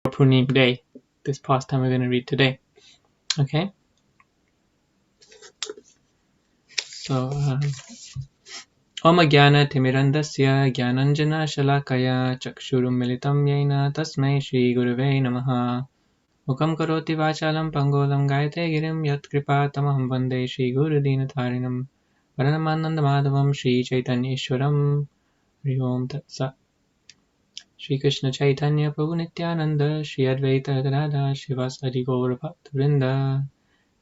Purnim day, this pastime we're going to read today. Okay? So, Om Jnana Timirandasya Jnananjana Shalakaya Chakshurum Militam Yena Tasmai Shri Gurave Namaha Mukam Karoti Vachalam Pangolam Gayate Girim Yat Kripa Tamaham Vande Shri Guru Dinatarinam Varanamananda Madhavam Shri Chaitanya Ishwaram Hari Om Tat Sat. Shri Krishna Chaitanya Prabhu Nityananda Shri Advaita Gadadhar Shivasadi Gaura Bhaktivinoda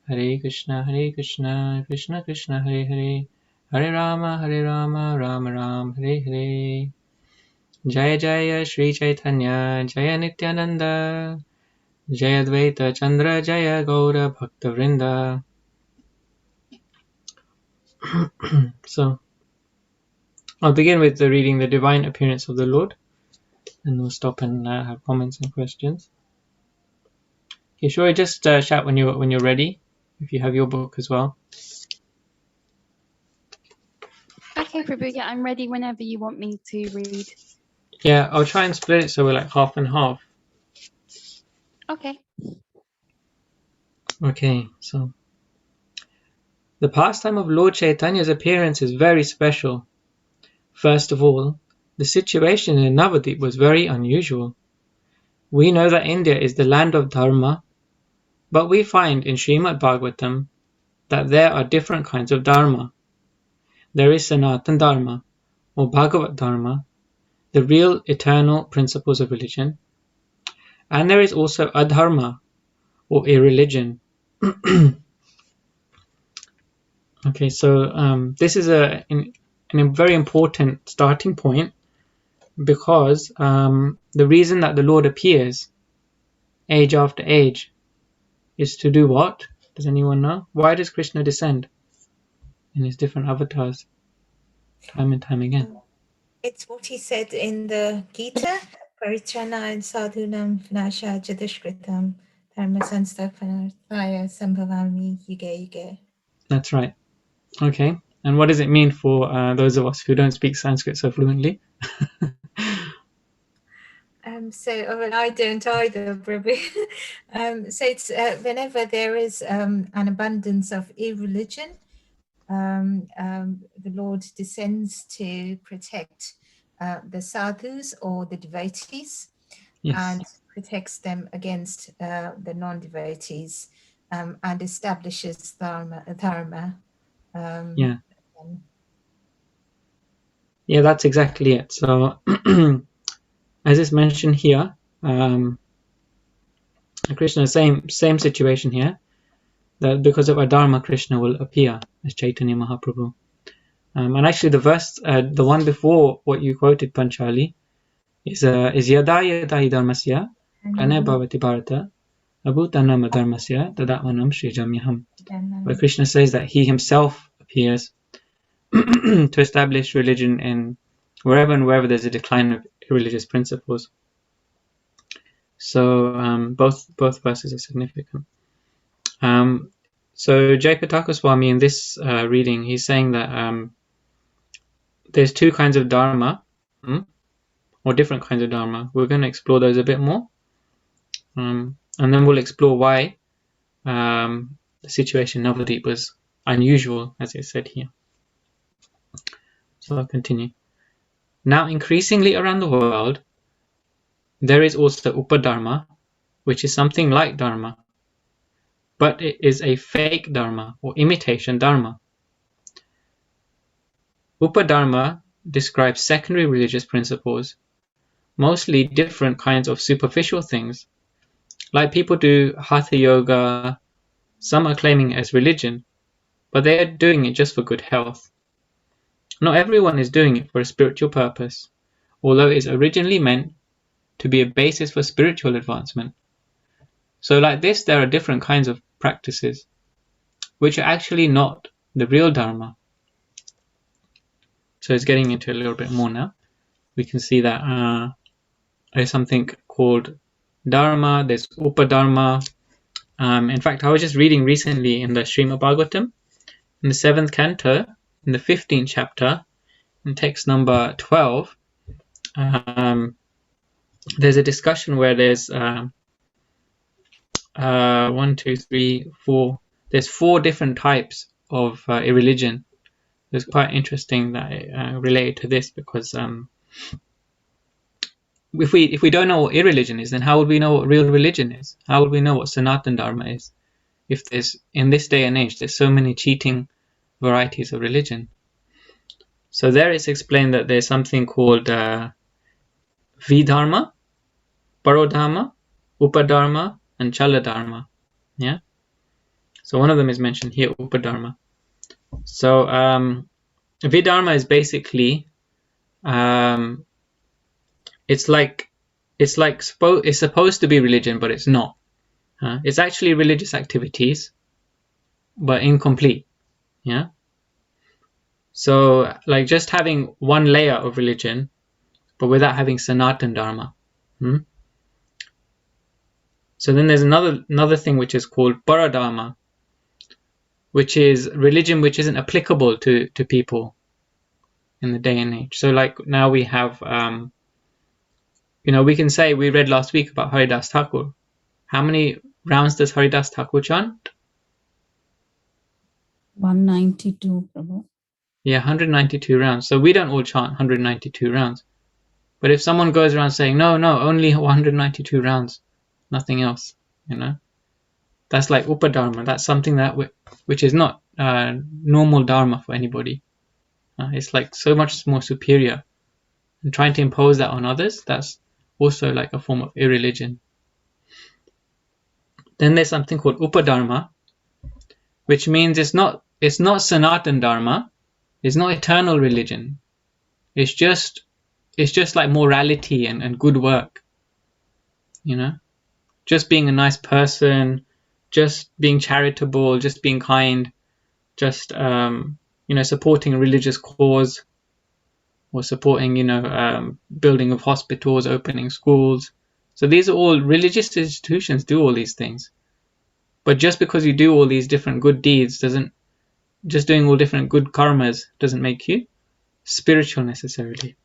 Hare Krishna Krishna Krishna Hare Hare Hare Rama Rama Rama Hare Hare. Jaya Jaya Shri Chaitanya Jaya Nityananda Jaya Advaita Chandra Jaya Gaura Bhaktivinoda. So I'll begin with reading the Divine Appearance of the Lord, and we'll stop and have comments and questions. Okay, sure. Just shout when you're ready, if you have your book as well. Okay, Prabhu, yeah, I'm ready whenever you want me to read. Yeah, I'll try and split it so we're like half and half. Okay. Okay, so the pastime of Lord Chaitanya's appearance is very special. First of all, the situation in Navadvip was very unusual. We know that India is the land of Dharma, but we find in Srimad Bhagavatam that there are different kinds of Dharma. There is Sanatana Dharma, or Bhagavat Dharma, the real eternal principles of religion, and there is also Adharma, or irreligion. Okay, so this is a very important starting point, because the reason that the Lord appears age after age is to do what? Does anyone know? Why does Krishna descend in his different avatars time and time again? It's what he said in the Gita, Paritrana and Sadhunam Vinasha Jadishkritam Dharma Sansthapanarthaya Sambhavami Yuge Yuge. That's right. Okay. And what does it mean for those of us who don't speak Sanskrit so fluently? Well, I don't either, Prabhu. So it's whenever there is an abundance of irreligion, the Lord descends to protect the sadhus or the devotees, Yes. and protects them against the non-devotees, and establishes dharma. Yeah, that's exactly it. So, as is mentioned here, Krishna, same situation here, that because of Adharma, Krishna will appear as Chaitanya Mahaprabhu. And actually the verse, the one before what you quoted, Panchali, is Yada Yada Dharmasya Prane Bhavati Bharata Abhutanam Dharmasya Tadatmanam Srijamyaham, where Krishna says that he himself appears to establish religion in wherever and wherever there's a decline of religious principles. So both verses are significant. So Jayapataka Swami in this reading, he's saying that there's two kinds of Dharma, or different kinds of Dharma. We're going to explore those a bit more, and then we'll explore why the situation in Navadvip was unusual, as it said here. So I'll continue. Now, increasingly around the world, there is also Upadharma, which is something like Dharma, but it is a fake Dharma or imitation Dharma. Upadharma describes secondary religious principles, mostly different kinds of superficial things, like people do Hatha Yoga. Some are claiming it as religion, but they are doing it just for good health. Not everyone is doing it for a spiritual purpose, although it is originally meant to be a basis for spiritual advancement. So like this, there are different kinds of practices, which are actually not the real Dharma. So it's getting into a little bit more now. We can see that there's something called Dharma, there's Upadharma. In fact, I was just reading recently in the Srimad Bhagavatam, in the 7th canto, in the 15th chapter, in text number 12, there's a discussion where there's 1, 2, 3, 4. There's 4 different types of irreligion. It's quite interesting that related to this, because if we don't know what irreligion is, then how would we know what real religion is? How would we know what Sanatana Dharma is? If there's, in this day and age, there's so many cheating varieties of religion. So there it's explained that there's something called Vidharma, Parodharma, Upadharma, and Chala Dharma. Yeah. So one of them is mentioned here, Upadharma. So Vidharma is basically it's supposed to be religion, but it's not. It's actually religious activities, but incomplete. Yeah. So like just having one layer of religion, but without having Sanatana Dharma. So then there's another thing which is called Paradharma, which is religion which isn't applicable to people in the day and age. So like now we have, we can say, we read last week about Haridas Thakur. How many rounds does Haridas Thakur chant? 192, Prabhu. Yeah, 192 rounds. So we don't all chant 192 rounds. But if someone goes around saying, no, only 192 rounds, nothing else, that's like Upadharma. That's something that which is not normal Dharma for anybody. It's like so much more superior. And trying to impose that on others, that's also like a form of irreligion. Then there's something called Upadharma, which means it's not Sanatana Dharma. It's not eternal religion. It's just like morality and good work. Just being a nice person, just being charitable, just being kind, just supporting a religious cause, or supporting building of hospitals, opening schools. So these are all religious institutions, do all these things. But just because you do all these different good deeds just doing all different good karmas doesn't make you spiritual necessarily.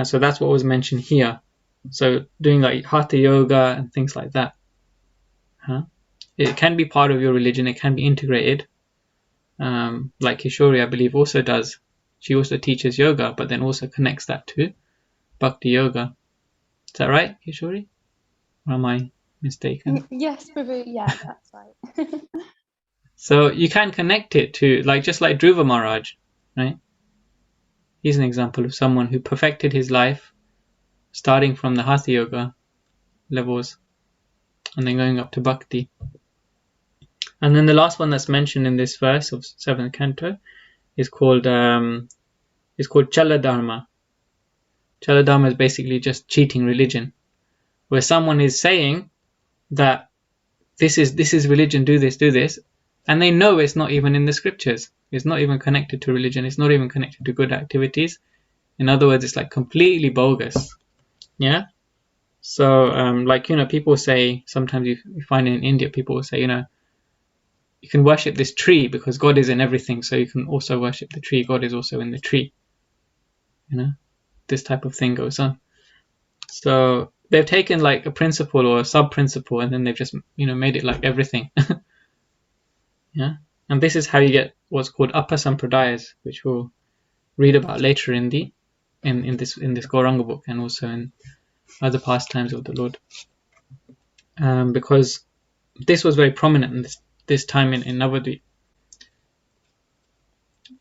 So that's what was mentioned here. So doing like hatha yoga and things like that. It can be part of your religion. It can be integrated. Like Kishori, I believe, also does. She also teaches yoga, but then also connects that to bhakti yoga. Is that right, Kishori? Or am I mistaken? Yes, Prabhu. Yeah, that's right. So you can connect it to, just like Dhruva Maharaj, right? He's an example of someone who perfected his life, starting from the hatha yoga levels and then going up to bhakti. And then the last one that's mentioned in this verse of 7th canto is called Chala Dharma. Chala Dharma is basically just cheating religion, where someone is saying that this is religion, do this, and they know it's not even in the scriptures. It's not even connected to religion. It's not even connected to good activities. In other words, it's like completely bogus. Yeah. So people say, sometimes you find in India, people will say, you can worship this tree because God is in everything, so you can also worship the tree. God is also in the tree. This type of thing goes on. So they've taken like a principle or a sub-principle, and then they've just made it like everything. Yeah. And this is how you get what's called Apasampradayas, which we'll read about later in this Gauranga book, and also in other pastimes of the Lord. Because this was very prominent in this time in Navadvip. Is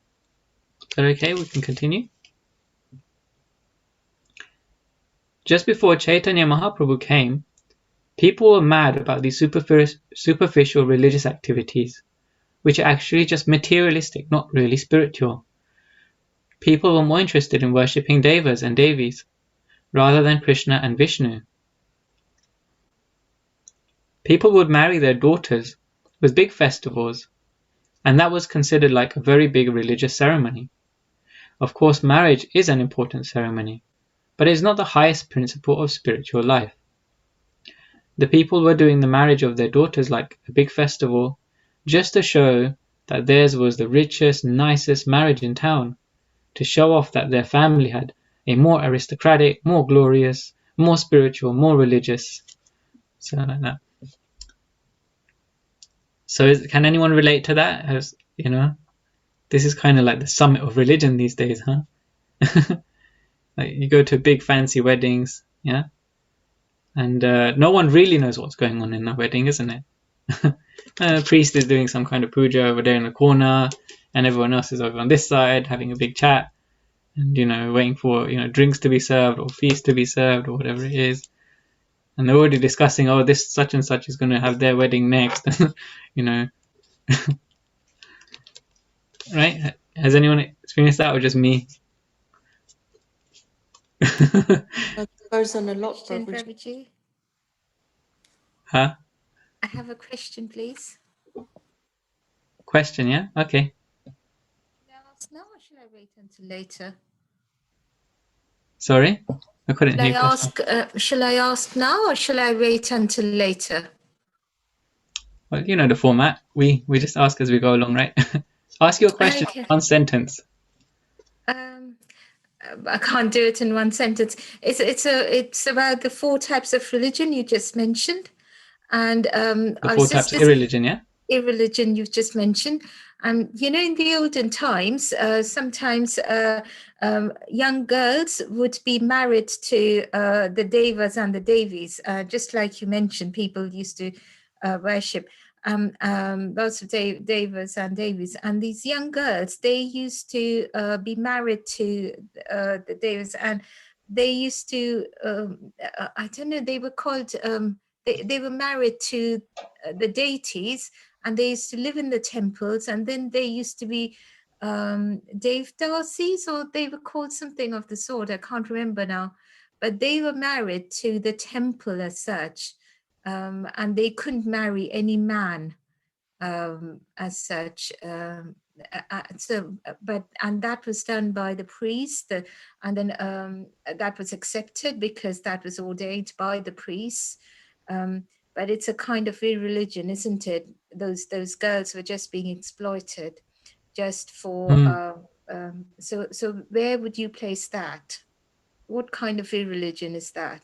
that okay? We can continue. Just before Caitanya Mahaprabhu came, people were mad about these superficial religious activities, which are actually just materialistic, not really spiritual. People were more interested in worshipping devas and devis, rather than Krishna and Vishnu. People would marry their daughters with big festivals, and that was considered like a very big religious ceremony. Of course, marriage is an important ceremony, but it is not the highest principle of spiritual life. The people were doing the marriage of their daughters like a big festival, just to show that theirs was the richest, nicest marriage in town, to show off that their family had a more aristocratic, more glorious, more spiritual, more religious. So like that. So can anyone relate to that? As you know, this is kind of like the summit of religion these days, huh? Like you go to big fancy weddings, yeah, and no one really knows what's going on in the wedding, isn't it? The priest is doing some kind of puja over there in the corner, and everyone else is over on this side having a big chat, and waiting for drinks to be served or feast to be served or whatever it is, and they're already discussing, oh, this such and such is going to have their wedding next, right? Has anyone experienced that, or just me? That occurs on a lot, Question, Prabhuji. Prabhuji. Huh? I have a question, please. Question, yeah? Okay. Should I ask now or should I wait until later? Sorry? I couldn't Shall hear I your question. shall I ask now or shall I wait until later? Well, you know the format. We just ask as we go along, right? Ask your question Okay. in one sentence. I can't do it in one sentence. It's about the 4 types of religion you just mentioned, and The I 4 was types just of irreligion, yeah? irreligion you've just mentioned. And in the olden times, sometimes young girls would be married to the devas and the devis, just like you mentioned. People used to worship lots of devas and devis, and these young girls, they used to be married to the devas, and they used to I don't know, they were called they were married to the deities, and they used to live in the temples, and then they used to be Devdasis, or they were called something of the sort. I can't remember now, but they were married to the temple as such, and they couldn't marry any man as such. And that was done by the priest, and then that was accepted because that was ordained by the priests. But it's a kind of irreligion, isn't it? Those girls were just being exploited, just for. So where would you place that? What kind of irreligion is that?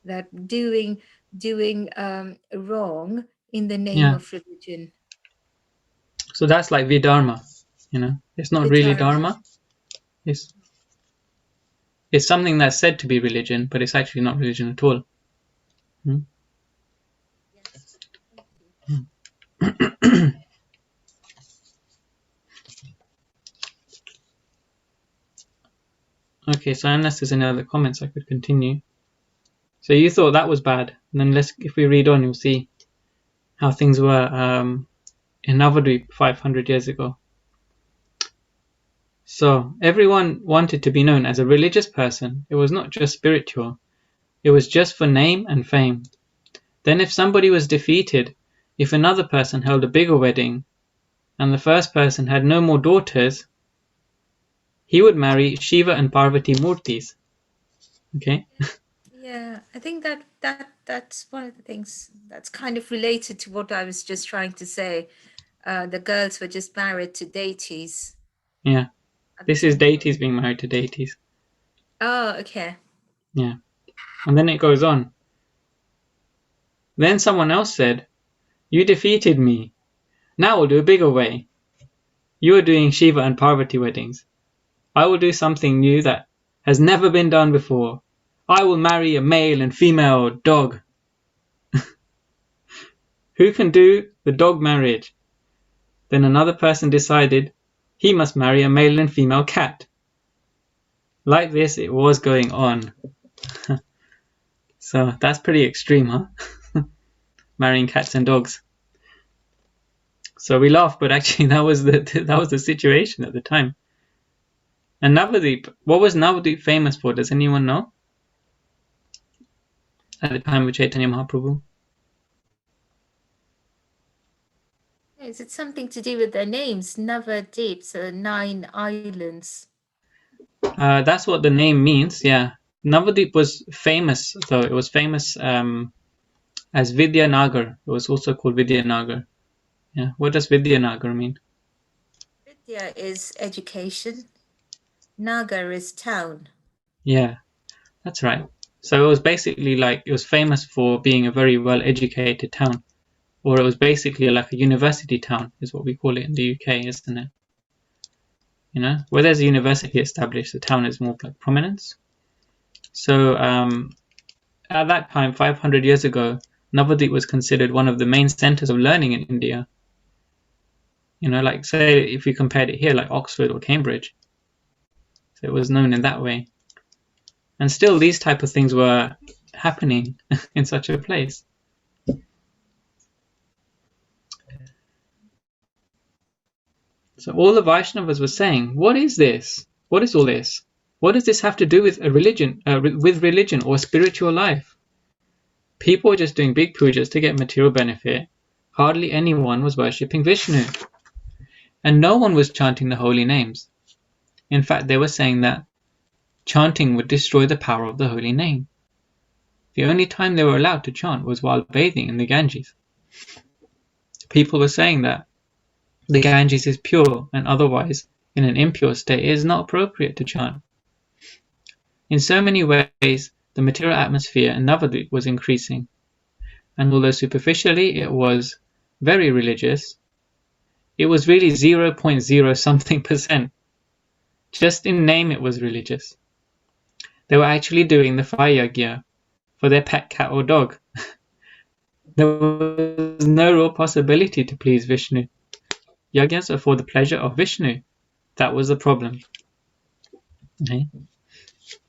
That doing wrong in the name Yeah. of religion. So that's like Vidharma, It's not really Dharma. It's something that's said to be religion, but it's actually not religion at all. Okay, so unless there's any other comments, I could continue. So you thought that was bad, and then if we read on, you'll see how things were in Navadvip 500 years ago. So everyone wanted to be known as a religious person. It was not just spiritual. It was just for name and fame. Then if somebody was defeated, if another person held a bigger wedding, and the first person had no more daughters, he would marry Shiva and Parvati Murtis. Okay? Yeah, I think that's one of the things that's kind of related to what I was just trying to say. The girls were just married to deities. Yeah. This is deities being married to deities. Oh, okay. Yeah. And then it goes on. Then someone else said, "You defeated me. Now we'll do a bigger way. You are doing Shiva and Parvati weddings. I will do something new that has never been done before. I will marry a male and female dog." Who can do the dog marriage? Then another person decided he must marry a male and female cat. Like this, it was going on. So that's pretty extreme, huh? Marrying cats and dogs. So we laugh, but actually that was the situation at the time. And Navadvip, what was Navadvip famous for? Does anyone know? At the time of Caitanya Mahaprabhu. Is it something to do with their names? Navadvip, so 9 islands. That's what the name means, yeah. Navadvip was famous, though. It was famous as Vidyanagar. It was also called Vidyanagar. Yeah. What does Vidyanagar mean? Vidya is education. Nagar is town. Yeah, that's right. So it was basically like, it was famous for being a very well-educated town, or it was basically like a university town, is what we call it in the UK, isn't it? You know, where there's a university established, the town is more like prominence. So at that time, 500 years ago, Navadvip was considered one of the main centers of learning in India. You know, like say if you compared it here, like Oxford or Cambridge. So it was known in that way. And still these type of things were happening in such a place. So all the Vaishnavas were saying, what is this? What is all this? What does this have to do with a religion, or spiritual life? People were just doing big pujas to get material benefit. Hardly anyone was worshipping Vishnu. And no one was chanting the holy names. In fact, they were saying that chanting would destroy the power of the holy name. The only time they were allowed to chant was while bathing in the Ganges. People were saying that the Ganges is pure, and otherwise, in an impure state, it is not appropriate to chant. In so many ways, the material atmosphere in Navadvip was increasing, and although superficially it was very religious, it was really 0.0 something %. Just in name it was religious. They were actually doing the fire yagya for their pet cat or dog. There was no real possibility to please Vishnu. Yagyas are for the pleasure of Vishnu. That was the problem. Okay.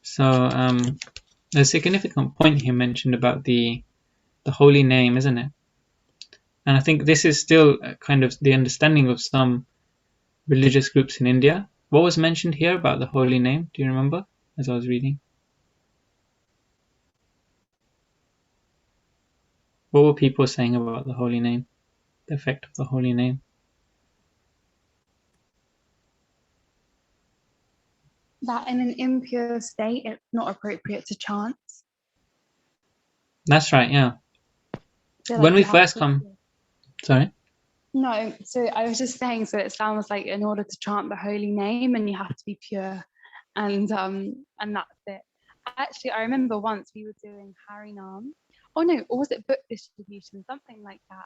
So a significant point here mentioned about the holy name, isn't it? And I think this is still kind of the understanding of some religious groups in India. What was mentioned here about the holy name? Do you remember as I was reading? What were people saying about the holy name? The effect of the holy name? That in an impure state, it's not appropriate to chant. That's right, yeah. So, When like, we you have first to- come... Sorry? No, so I was just saying, so it sounds like in order to chant the holy name, and you have to be pure, and that's it. Actually, I remember once we were doing Harinam. Oh no, or was it book distribution, something like that?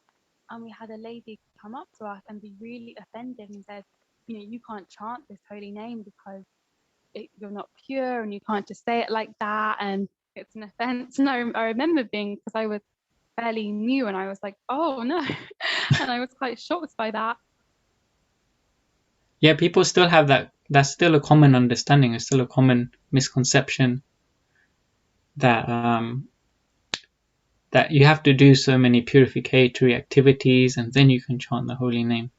And we had a lady come up to us and be really offended and said, you know, you can't chant this holy name because you're not pure, and you can't just say it like that, and it's an offense. And I remember being, because I was fairly new, and I was like, oh no. And I was quite shocked by that. Yeah, people still have that. That's still a common understanding. It's still a common misconception that that you have to do so many purificatory activities and then you can chant the holy name.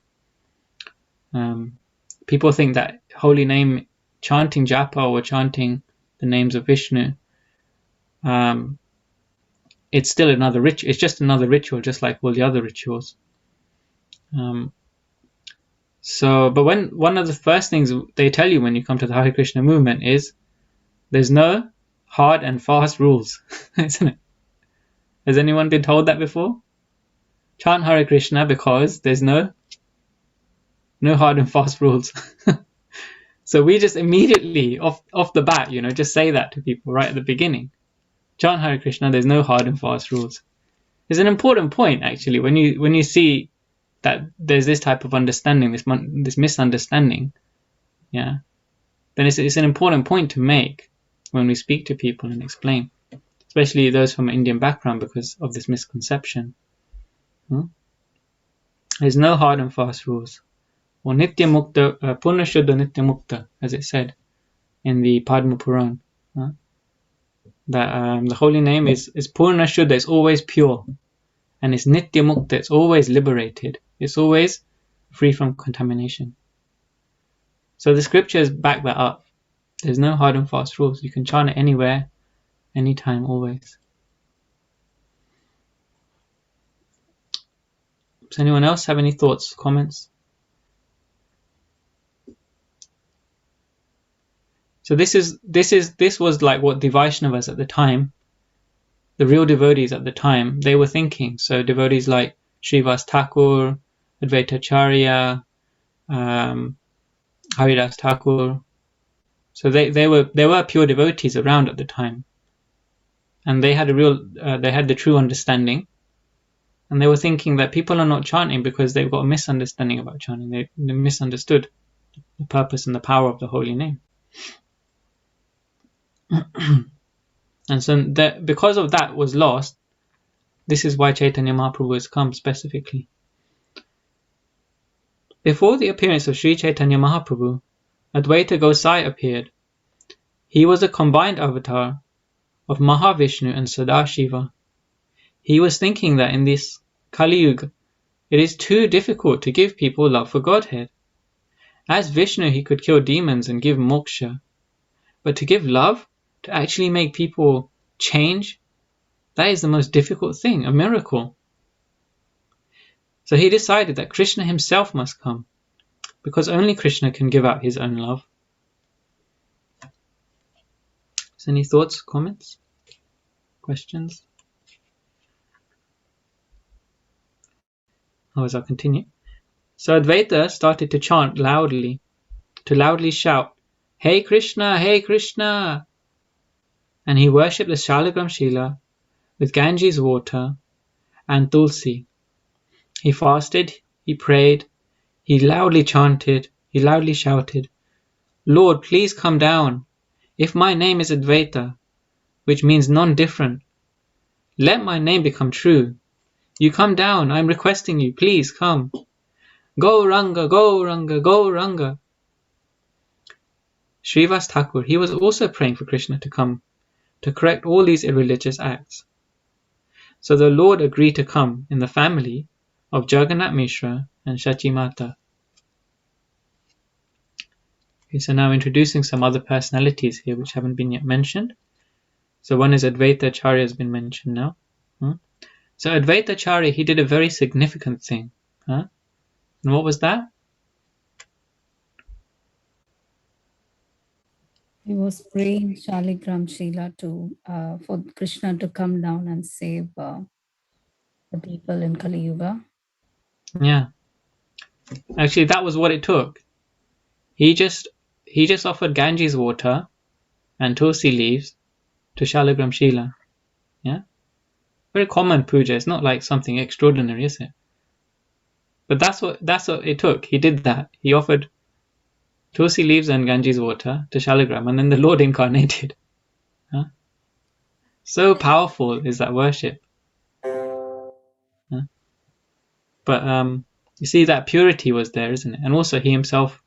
People think that holy name, chanting japa or chanting the names of Vishnu, it's still another ritual. It's just another ritual, just like all the other rituals. But one of the first things they tell you when you come to the Hare Krishna movement is there's no hard and fast rules, isn't it? Has anyone been told that before? Chant Hare Krishna because there's no hard and fast rules. So we just immediately off the bat, you know, just say that to people right at the beginning. Chant Hare Krishna, there's no hard and fast rules. It's an important point actually when you see that there's this type of understanding, this misunderstanding, yeah, then it's an important point to make when we speak to people and explain, especially those from an Indian background, because of this misconception. There's no hard and fast rules. Or Nitya Mukta, Purna Shuddha Nitya Mukta, as it said in the Padma Puran, that the holy name is Purna Shuddha, it's always pure, and it's Nitya Mukta, it's always liberated. It's always free from contamination. So the scriptures back that up. There's no hard and fast rules. You can chant it anywhere, anytime, always. Does anyone else have any thoughts, comments? So this was like what the Vaishnavas at the time, the real devotees at the time, they were thinking. So devotees like Srivas Thakur, Advaita Acharya, Haridas Thakur, So there were pure devotees around at the time, and they had the true understanding, and they were thinking that people are not chanting because they've got a misunderstanding about chanting. They misunderstood the purpose and the power of the holy name. And so because of that was lost. This is why Caitanya Mahaprabhu has come specifically. Before the appearance of Sri Caitanya Mahaprabhu, Advaita Gosai appeared. He was a combined avatar of Mahavishnu and Sadashiva. He was thinking that in this Kali Yuga, it is too difficult to give people love for Godhead. As Vishnu, he could kill demons and give moksha. But to give love, to actually make people change, that is the most difficult thing, a miracle. So he decided that Krishna himself must come, because only Krishna can give out his own love. So any thoughts, comments, questions? Otherwise I'll continue. So Advaita started to chant loudly, to loudly shout, "Hey Krishna, hey Krishna!" And he worshipped the Shalagram Shila with Ganges water and Tulsi. He fasted, he prayed, he loudly chanted, he loudly shouted, "Lord, please come down. If my name is Advaita, which means non-different, let my name become true. You come down, I am requesting you, please come. Gauranga, Gauranga, Gauranga." Srivas Thakur, he was also praying for Krishna to come, to correct all these irreligious acts. So the Lord agreed to come in the family of Jagannath Mishra and Shachi Mata. Okay, so now introducing some other personalities here which haven't been yet mentioned. So one is Advaita Acharya, has been mentioned now. So Advaita Acharya, he did a very significant thing. And what was that? He was praying Shaligram Shila for Krishna to come down and save the people in Kali Yuga. Yeah. Actually, that was what it took. He just offered Ganges water and Tulsi leaves to Shalagram Shila. Yeah. Very common puja. It's not like something extraordinary, is it? But that's what it took. He did that. He offered Tulsi leaves and Ganges water to Shalagram, and then the Lord incarnated. So powerful is that worship. But you see, that purity was there, isn't it? And also he himself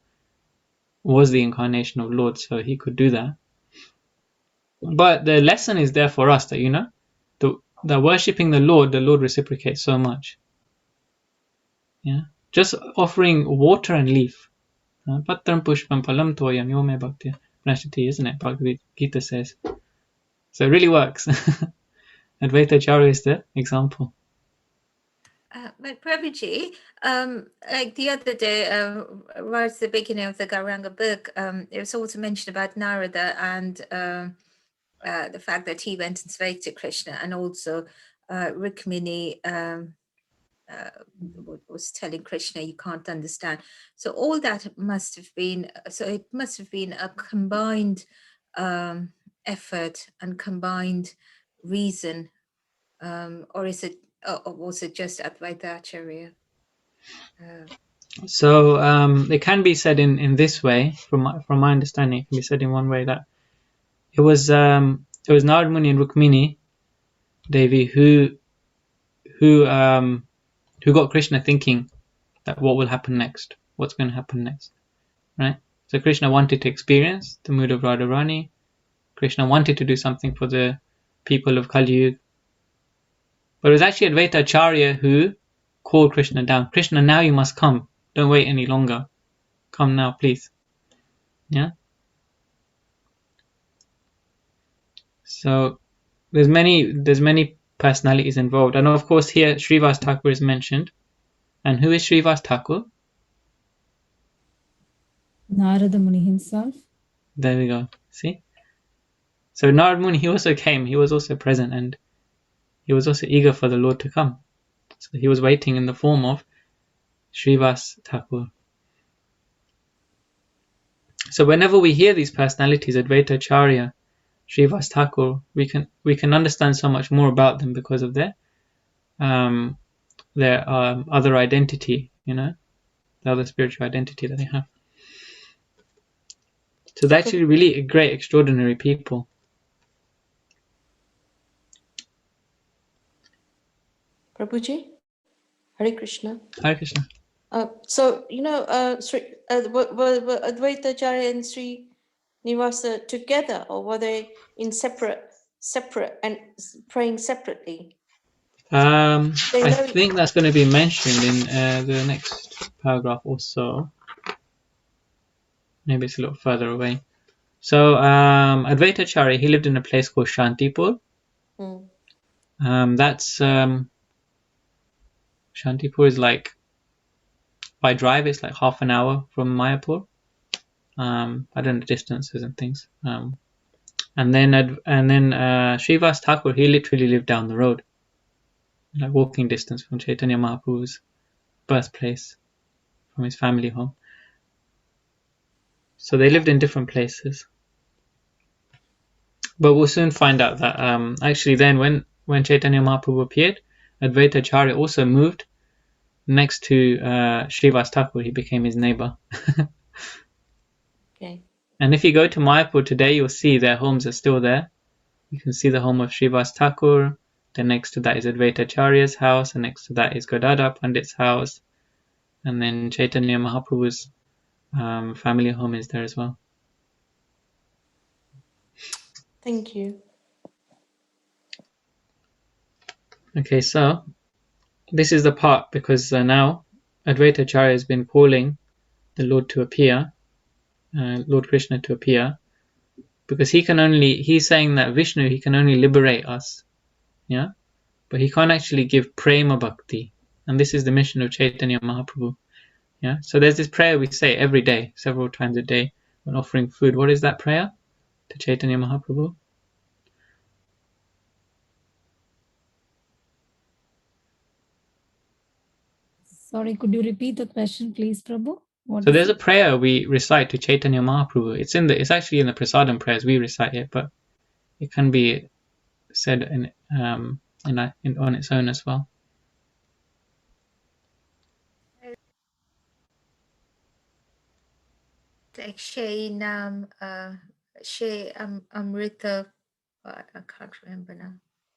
was the incarnation of Lord, so he could do that. But the lesson is there for us that, that worshipping the Lord reciprocates so much. Yeah, just offering water and leaf. Patram pushpam palam toyam yome bhakti pranashati, isn't it? Bhagavad Gita says. So it really works. Advaita Acharya is the example. But Prabhuji, like the other day, right at the beginning of the Gauranga book, it was also mentioned about Narada and the fact that he went and spoke to Krishna, and also Rukmini was telling Krishna, "You can't understand." So all that must have been. So it must have been a combined effort and combined reason, or is it? Or was it just Advaita Acharya? So it can be said in this way, from my understanding, it can be said in one way that it was Narad Muni and Rukmini Devi who got Krishna thinking that what will happen next, what's going to happen next, right? So Krishna wanted to experience the mood of Radharani. Krishna wanted to do something for the people of Kali Yuga. But it was actually Advaita Acharya who called Krishna down. Krishna, now you must come. Don't wait any longer. Come now, please. Yeah. So there's many personalities involved, and of course here Srivas Thakur is mentioned. And who is Srivas Thakur? Narada Muni himself. There we go. See. So Narad Muni, he also came. He was also present, and he was also eager for the Lord to come. So he was waiting in the form of Srivas Thakur. So whenever we hear these personalities, Advaita Acharya, Srivas Thakur, we can understand so much more about them because of their other identity, the other spiritual identity that they have. So they're actually really great, extraordinary people. Prabhuji, Hare Krishna. Hare Krishna. So were Advaita Acharya and Sri Nivasa together, or were they in separate and praying separately? I think that's going to be mentioned in the next paragraph also. Maybe it's a little further away. So Advaita Acharya, he lived in a place called Shantipur. That's Shantipur is like, by drive it's like half an hour from Mayapur. I don't know the distances and things. And then Srivas Thakur, he literally lived down the road, like walking distance from Caitanya Mahaprabhu's birthplace, from his family home. So they lived in different places. But we'll soon find out that actually then when Caitanya Mahaprabhu appeared, Advaita Acharya also moved next to Srivas Thakur. He became his neighbor. Okay. And if you go to Mayapur today, you'll see their homes are still there. You can see the home of Srivas Thakur. Then next to that is Advaita Acharya's house, and next to that is Godada Pandit's house. And then Caitanya Mahaprabhu's family home is there as well. Thank you. Okay, so this is the part, because now Advaita Acharya has been calling the Lord to appear, Lord Krishna to appear, because he's saying that Vishnu, he can only liberate us, but he can't actually give prema bhakti, and this is the mission of Caitanya Mahaprabhu. So there's this prayer we say every day, several times a day, when offering food. What is that prayer to Caitanya Mahaprabhu? Sorry, could you repeat the question, please, Prabhu? So there's a prayer we recite to Caitanya Mahaprabhu. It's actually in the prasadam prayers. We recite it, but it can be said on its own as well. Shay Nam, Shay Amrita, I can't remember now.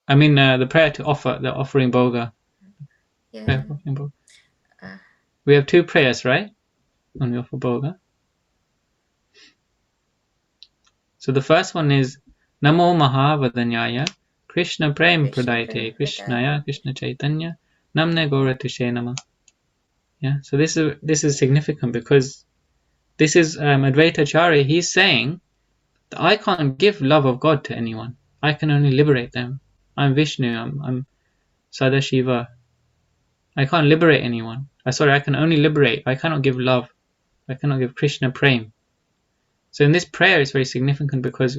I mean the prayer to offer, the offering bhoga. Yeah. We have two prayers, right? When we offer bhoga. So the first one is Namo Mahavadanyaya Krishna Prem Pradayate Krishnaya Krishna Chaitanya Namne Gauratishe Nama. So this is significant, because this is Advaita Acharya. He's saying that I can't give love of God to anyone. I can only liberate them. I'm Vishnu. I'm Sadashiva. I can't liberate anyone. I can only liberate. I cannot give love. I cannot give Krishna Prem. So in this prayer, it's very significant, because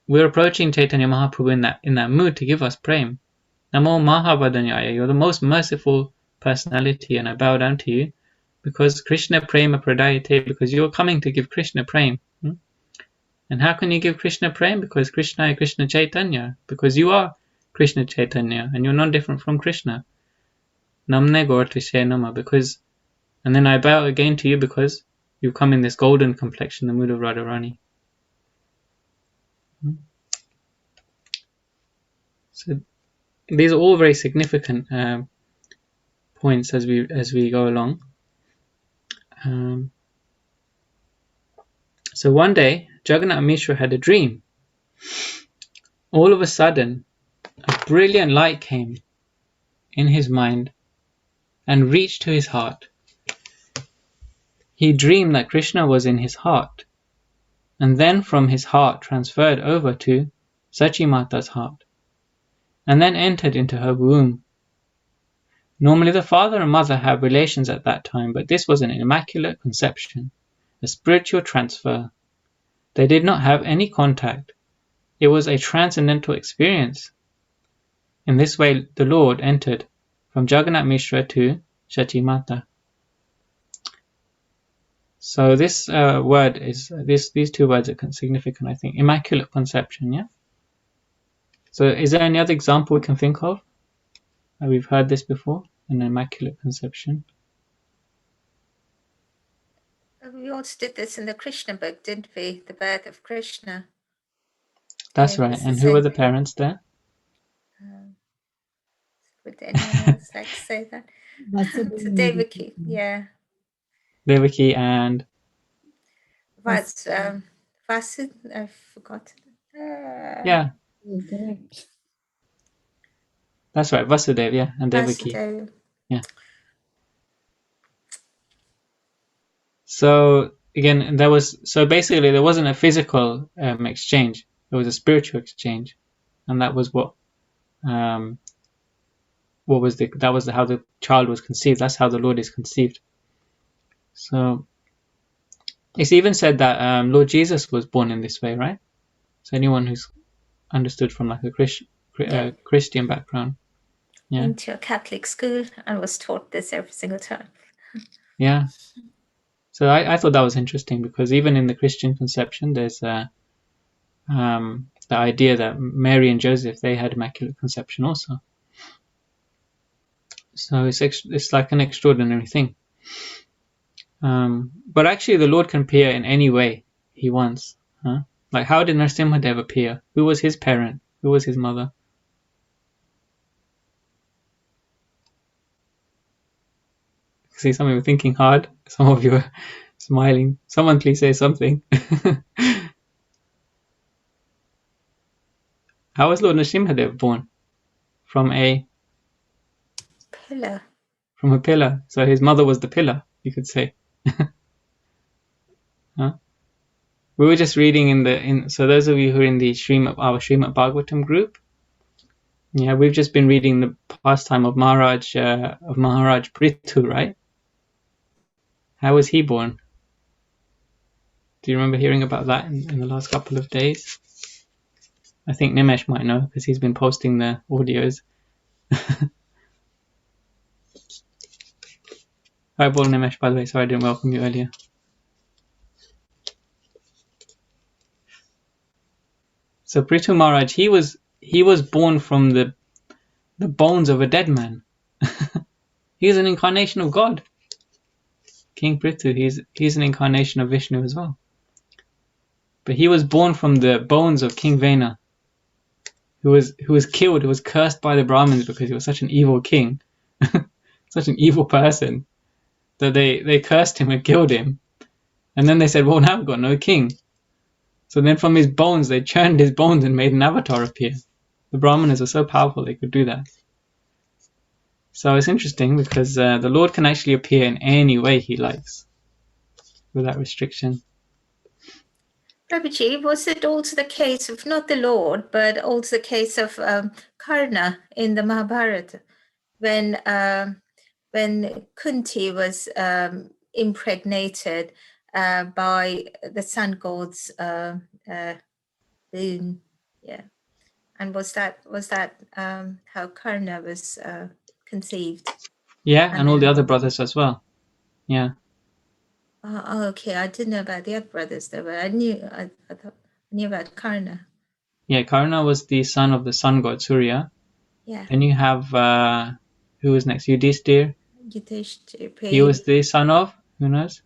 we're approaching Caitanya Mahaprabhu in that mood to give us Prem. Namo Mahavadanyaya, you're the most merciful personality, and I bow down to you, because Krishna Prema Pradayate, because you're coming to give Krishna Prem. And how can you give Krishna Prem? Because Krishna is Krishna Chaitanya, because you are Krishna Chaitanya, and you're not different from Krishna. Namne Gauratishe Nama, and then I bow again to you, because you come in this golden complexion, the mood of Radharani. So these are all very significant points as we go along. So one day, Jagannath Mishra had a dream. All of a sudden, a brilliant light came in his mind and reached to his heart. He dreamed that Krishna was in his heart, and then from his heart transferred over to Sachi Mata's heart, and then entered into her womb. Normally the father and mother have relations at that time, but this was an immaculate conception, a spiritual transfer. They did not have any contact. It was a transcendental experience. In this way, the Lord entered from Jagannath Mishra to Sachi Mata. So this word is these two words are significant, I think. Immaculate Conception, yeah. So is there any other example we can think of? We've heard this before, an Immaculate Conception. We also did this in the Krishna book, didn't we? The birth of Krishna. That's And it right. was the And who were same. the parents there? Would anyone else like to say that? Vasudeva. Devaki, yeah. Devaki and Vas, Vasu, I've forgotten. yeah, Correct. that's right, Vasudeva, yeah, and Devaki. Vasudeva. Yeah. So again, basically there wasn't a physical exchange. There was a spiritual exchange, and that was how the child was conceived. That's how the Lord is conceived. So it's even said that Lord Jesus was born in this way, right? So anyone who's understood from like a Christian background, yeah, Into a Catholic school and was taught this every single time. yeah. So I thought that was interesting because even in the Christian conception, there's the idea that Mary and Joseph, they had Immaculate Conception also. So it's like an extraordinary thing. But actually the Lord can appear in any way he wants. Huh? Like how did Narasimhadev appear? Who was his parent? Who was his mother? See, some of you are thinking hard. Some of you are smiling. Someone please say something. How was Lord Narasimhadev born? From a Pillar. From a pillar. So his mother was the pillar, you could say. Huh? We were just reading so those of you who are in the our Srimad Bhagavatam group, yeah, we've just been reading the pastime of Maharaj Prithu, right? How was he born? Do you remember hearing about that in the last couple of days? I think Nimesh might know because he's been posting the audios. Hi, Bol Nimesh, by the way. Sorry I didn't welcome you earlier. So Prithu Maharaj, he was born from the bones of a dead man. He is an incarnation of God. King Prithu, he's an incarnation of Vishnu as well. But he was born from the bones of King Vena, who was killed, who was cursed by the Brahmins because he was such an evil king, such an evil person, that they cursed him and killed him. And then they said, well, now we've got no king. So then from his bones, they churned his bones and made an avatar appear. The Brahmanas were so powerful they could do that. So it's interesting because the Lord can actually appear in any way he likes, without restriction. Prabhuji, was it also the case of not the Lord, but also the case of Karna in the Mahabharata, when Kunti was impregnated by the sun god's boon, yeah, and was that how Karna was conceived? Yeah, and all the other brothers as well. Yeah. Oh, okay. I didn't know about the other brothers though, but I knew about Karna. Yeah, Karna was the son of the sun god Surya. Yeah. Then you have who was next? Yudhishthir. He was the son of who knows?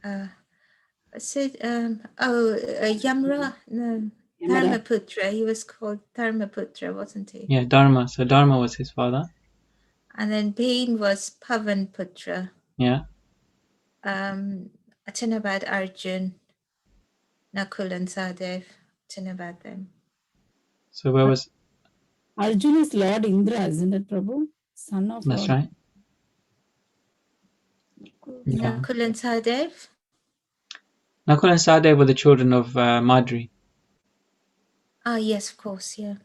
Yamra. No, Dharmaputra. He was called Dharmaputra, wasn't he? Yeah, Dharma. So Dharma was his father. And then Bhain was Pavanputra. Yeah. I don't know about Arjun, Nakul and Sahadev. I don't know about them. So where was Arjun is Lord Indra, isn't it, Prabhu? Son of That's Lord. right. Nakul and Sahadev? Nakul and Sahadev were the children of Madri. Ah, yes, of course, yeah.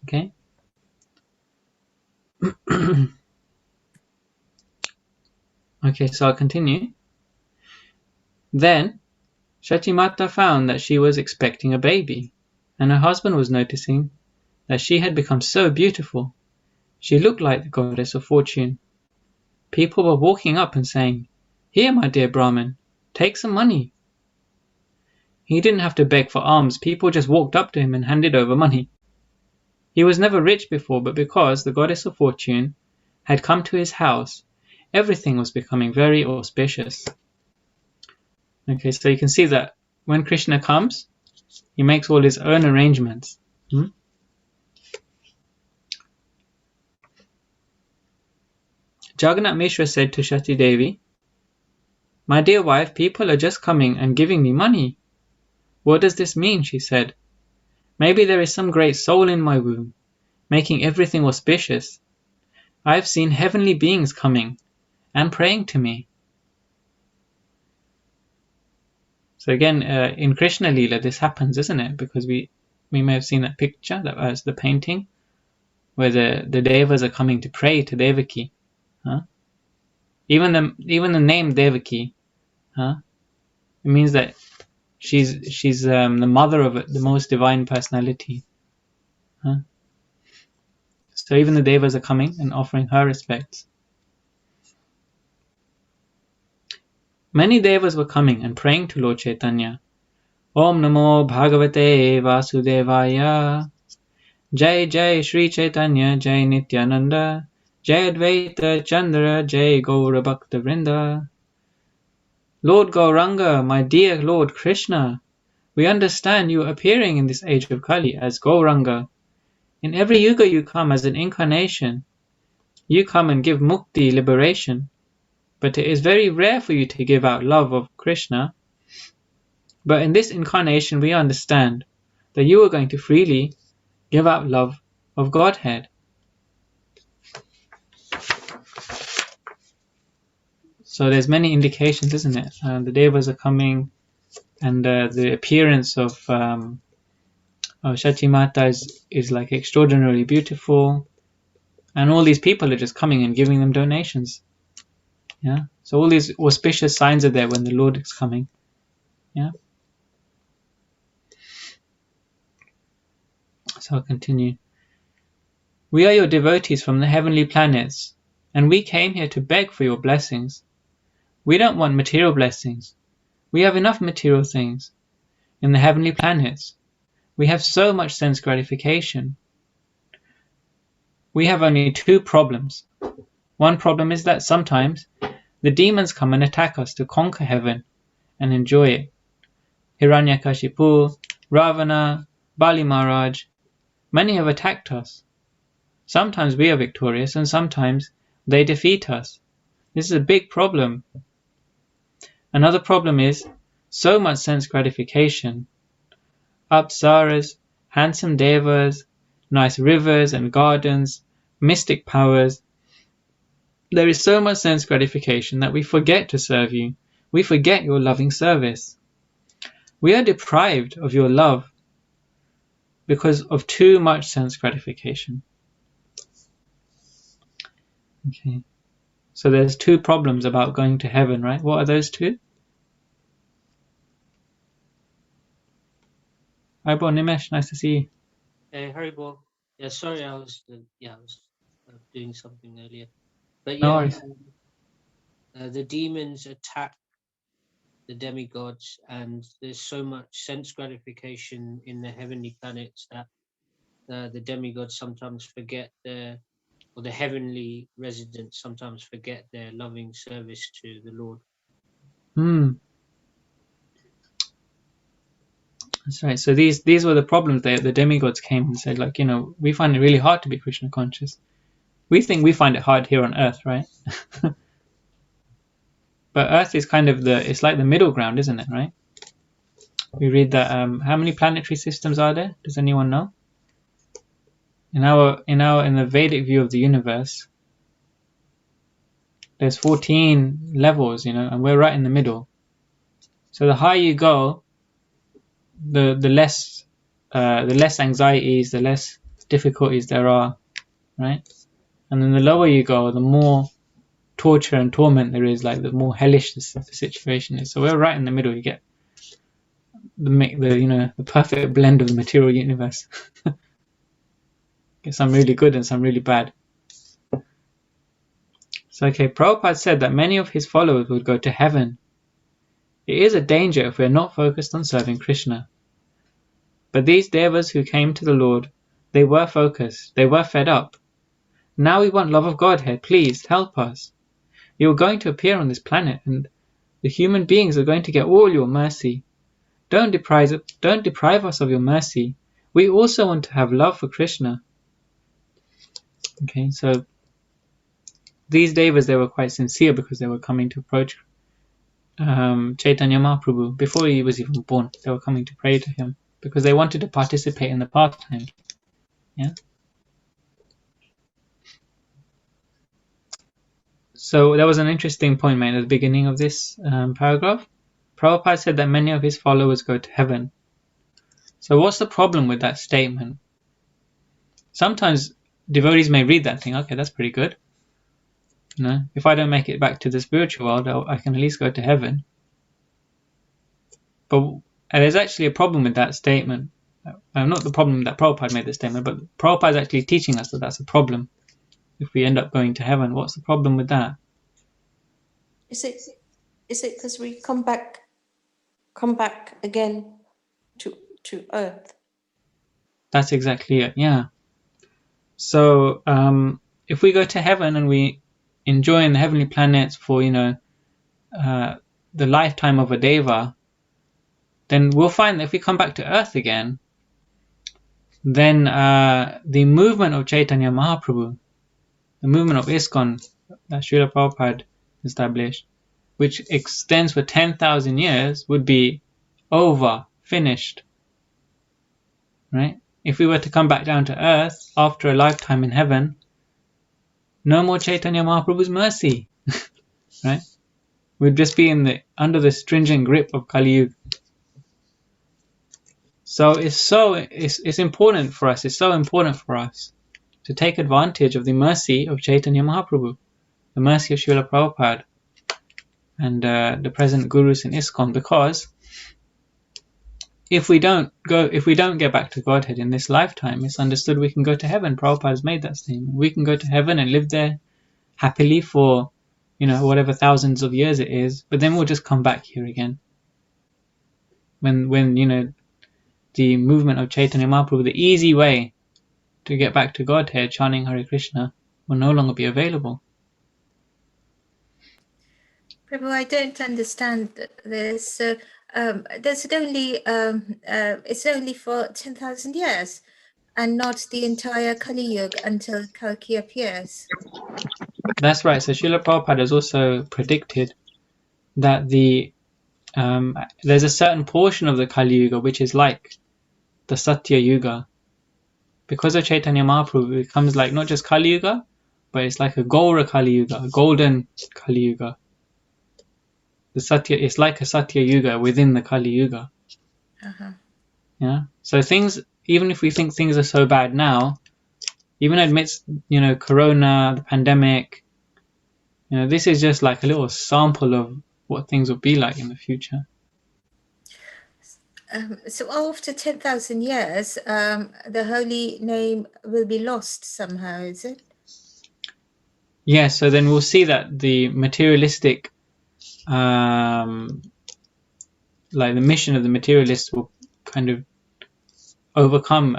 Okay. Okay, so I'll continue. Then Shachimata found that she was expecting a baby, and her husband was noticing that she had become so beautiful. She looked like the goddess of fortune. People were walking up and saying, Here, my dear Brahmin, take some money. He didn't have to beg for alms. People just walked up to him and handed over money. He was never rich before, but because the goddess of fortune had come to his house, everything was becoming very auspicious. Okay, so you can see that when Krishna comes, he makes all his own arrangements. Jagannath Mishra said to Shati Devi, "My dear wife, people are just coming and giving me money." "What does this mean?" she said. "Maybe there is some great soul in my womb, making everything auspicious. I have seen heavenly beings coming and praying to me." So again, in Krishna Leela, this happens, isn't it? Because we may have seen that picture, that was the painting, where the devas are coming to pray to Devaki. Even the name Devaki, it means that she's the mother of the most divine personality. So even the devas are coming and offering her respects. Many devas were coming and praying to Lord Chaitanya. Om Namo Bhagavate Vasudevaya. Jai Jai Sri Chaitanya Jai Nityananda. Jai Advaita Chandra Jai Gaura Bhakta Vrinda. Lord Gauranga, my dear Lord Krishna, we understand you are appearing in this age of Kali as Gauranga. In every yuga you come as an incarnation. You come and give mukti, liberation. But it is very rare for you to give out love of Krishna. But in this incarnation we understand that you are going to freely give out love of Godhead. So there's many indications, isn't it? The devas are coming, and the appearance of Shati Mata is like extraordinarily beautiful, and all these people are just coming and giving them donations. Yeah. So all these auspicious signs are there when the Lord is coming. Yeah. So I'll continue. We are your devotees from the heavenly planets, and we came here to beg for your blessings. We don't want material blessings. We have enough material things. In the heavenly planets, we have so much sense gratification. We have only two problems. One problem is that sometimes the demons come and attack us to conquer heaven and enjoy it. Hiranyakashipu, Ravana, Bali Maharaj, many have attacked us. Sometimes we are victorious and sometimes they defeat us. This is a big problem. Another problem is so much sense gratification. Apsaras, handsome devas, nice rivers and gardens, mystic powers. There is so much sense gratification that we forget to serve you. We forget your loving service. We are deprived of your love because of too much sense gratification. Okay. So there's two problems about going to heaven, right? What are those two? Haribol, Nimesh, nice to see you. Hey, Haribol. Yeah, sorry, I was doing something earlier. But No yeah, worries. the demons attack the demigods, and there's so much sense gratification in the heavenly planets that the demigods sometimes forget or the heavenly residents sometimes forget their loving service to the Lord. That's right. So these were the problems that the demigods came and said, like, we find it really hard to be Krishna conscious. We think we find it hard here on earth, right? But earth is kind of it's like the middle ground, isn't it, right? We read that, how many planetary systems are there? Does anyone know? In the Vedic view of the universe, there's 14 levels, and we're right in the middle. So the higher you go, the less anxieties, the less difficulties there are, right? And then the lower you go, the more torture and torment there is, like the more hellish the situation is. So we're right in the middle. You get the perfect blend of the material universe. Get some really good and some really bad. So, okay, Prabhupada said that many of his followers would go to heaven. It is a danger if we are not focused on serving Krishna. But these devas who came to the Lord, they were focused, they were fed up. Now we want love of Godhead, please help us. You are going to appear on this planet and the human beings are going to get all your mercy. Don't deprive us of your mercy. We also want to have love for Krishna. Okay, so these devas, they were quite sincere because they were coming to approach Caitanya Mahaprabhu before he was even born. They were coming to pray to him because they wanted to participate in the pastime. Yeah. So there was an interesting point made at the beginning of this paragraph. Prabhupada said that many of his followers go to heaven. So what's the problem with that statement? Sometimes devotees may read that and think, okay, that's pretty good. You know, if I don't make it back to the spiritual world, I can at least go to heaven. But there's actually a problem with that statement. Not the problem that Prabhupada made the statement, but Prabhupada is actually teaching us that that's a problem. If we end up going to heaven, what's the problem with that? Is it because we come back again to earth? That's exactly it, yeah. So if we go to heaven and we enjoy in the heavenly planets for, the lifetime of a deva, then we'll find that if we come back to earth again, then the movement of Caitanya Mahaprabhu, the movement of ISKCON that Srila Prabhupada established, which extends for 10,000 years, would be over, finished. Right? If we were to come back down to earth after a lifetime in heaven, no more Caitanya Mahaprabhu's mercy. Right? We'd just be under the stringent grip of Kali Yuga. So it's important for us. It's so important for us to take advantage of the mercy of Caitanya Mahaprabhu, the mercy of Srila Prabhupada, and the present gurus in ISKCON, because if we don't get back to Godhead in this lifetime, it's understood we can go to heaven. Prabhupada has made that statement. We can go to heaven and live there happily for, whatever thousands of years it is, but then we'll just come back here again. When the movement of Caitanya Mahaprabhu, the easy way to get back to Godhead, chanting Hare Krishna, will no longer be available. Prabhu, I don't understand this. So does it only it's only for 10,000 years and not the entire Kali Yuga until Kalki appears? That's right. So Srila Prabhupada has also predicted that there's a certain portion of the Kali Yuga which is like the Satya Yuga. Because of Caitanya Mahaprabhu, it becomes like not just Kali Yuga, but it's like a Gaura Kali Yuga, a golden Kali Yuga. It's like a Satya Yuga within the Kali Yuga. Uh-huh. Yeah. So even if we think things are so bad now, even amidst Corona, the pandemic, this is just like a little sample of what things will be like in the future. So after 10,000 years, the holy name will be lost somehow, is it? Yeah, so then we'll see that the materialistic, like the mission of the materialists will kind of overcome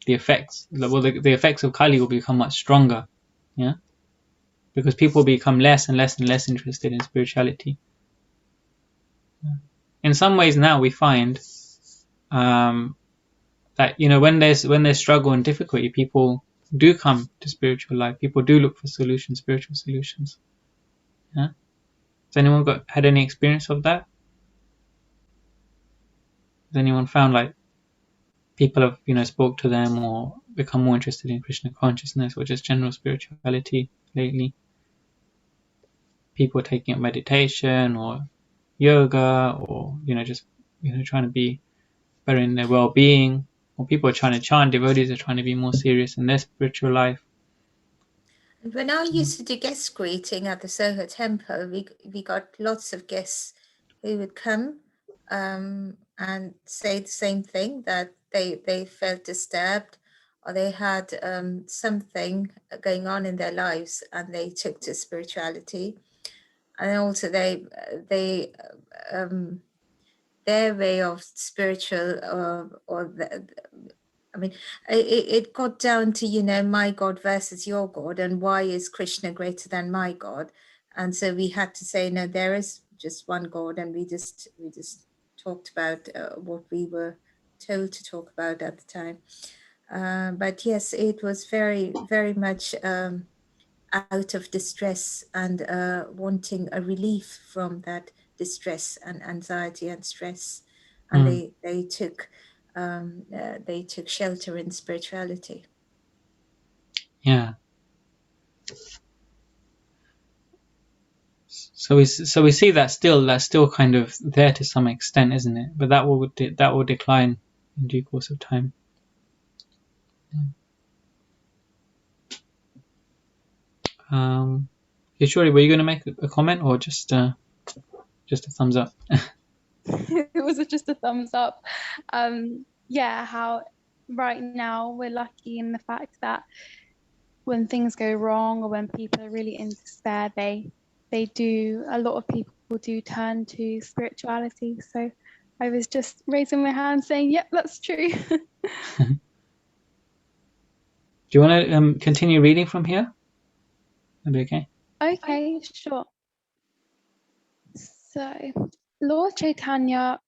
the effects. Well, the effects of Kali will become much stronger, yeah? Because people become less and less and less interested in spirituality. In some ways now we find that when there's struggle and difficulty, people do come to spiritual life. People do look for solutions, spiritual solutions. Yeah. Has anyone had any experience of that? Has anyone found like people have spoke to them or become more interested in Krishna consciousness or just general spirituality lately? People taking up meditation or yoga or just trying to be better in their well-being, or people are trying to chant. Devotees are trying to be more serious in their spiritual life. When I used to do guest greeting at the Soho Temple, we got lots of guests who would come and say the same thing, that they felt disturbed or they had something going on in their lives, and they took to spirituality. And also their way of spiritual, I mean, it got down to, my God versus your God, and why is Krishna greater than my God? And so we had to say, no, there is just one God, and we just talked about what we were told to talk about at the time. But yes, it was very, very much out of distress and wanting a relief from that distress and anxiety and stress, and they took shelter in spirituality. Yeah. So we see that's still kind of there to some extent, isn't it? But that will decline in due course of time. Shuri, were you going to make a comment, or just a thumbs up? It was just a thumbs up. Yeah, how right now we're lucky in the fact that when things go wrong, or when people are really in despair, a lot of people do turn to spirituality. So I was just raising my hand saying, yep, that's true. Do you want to continue reading from here? That'd be okay. Okay, sure. So Lord Chaitanya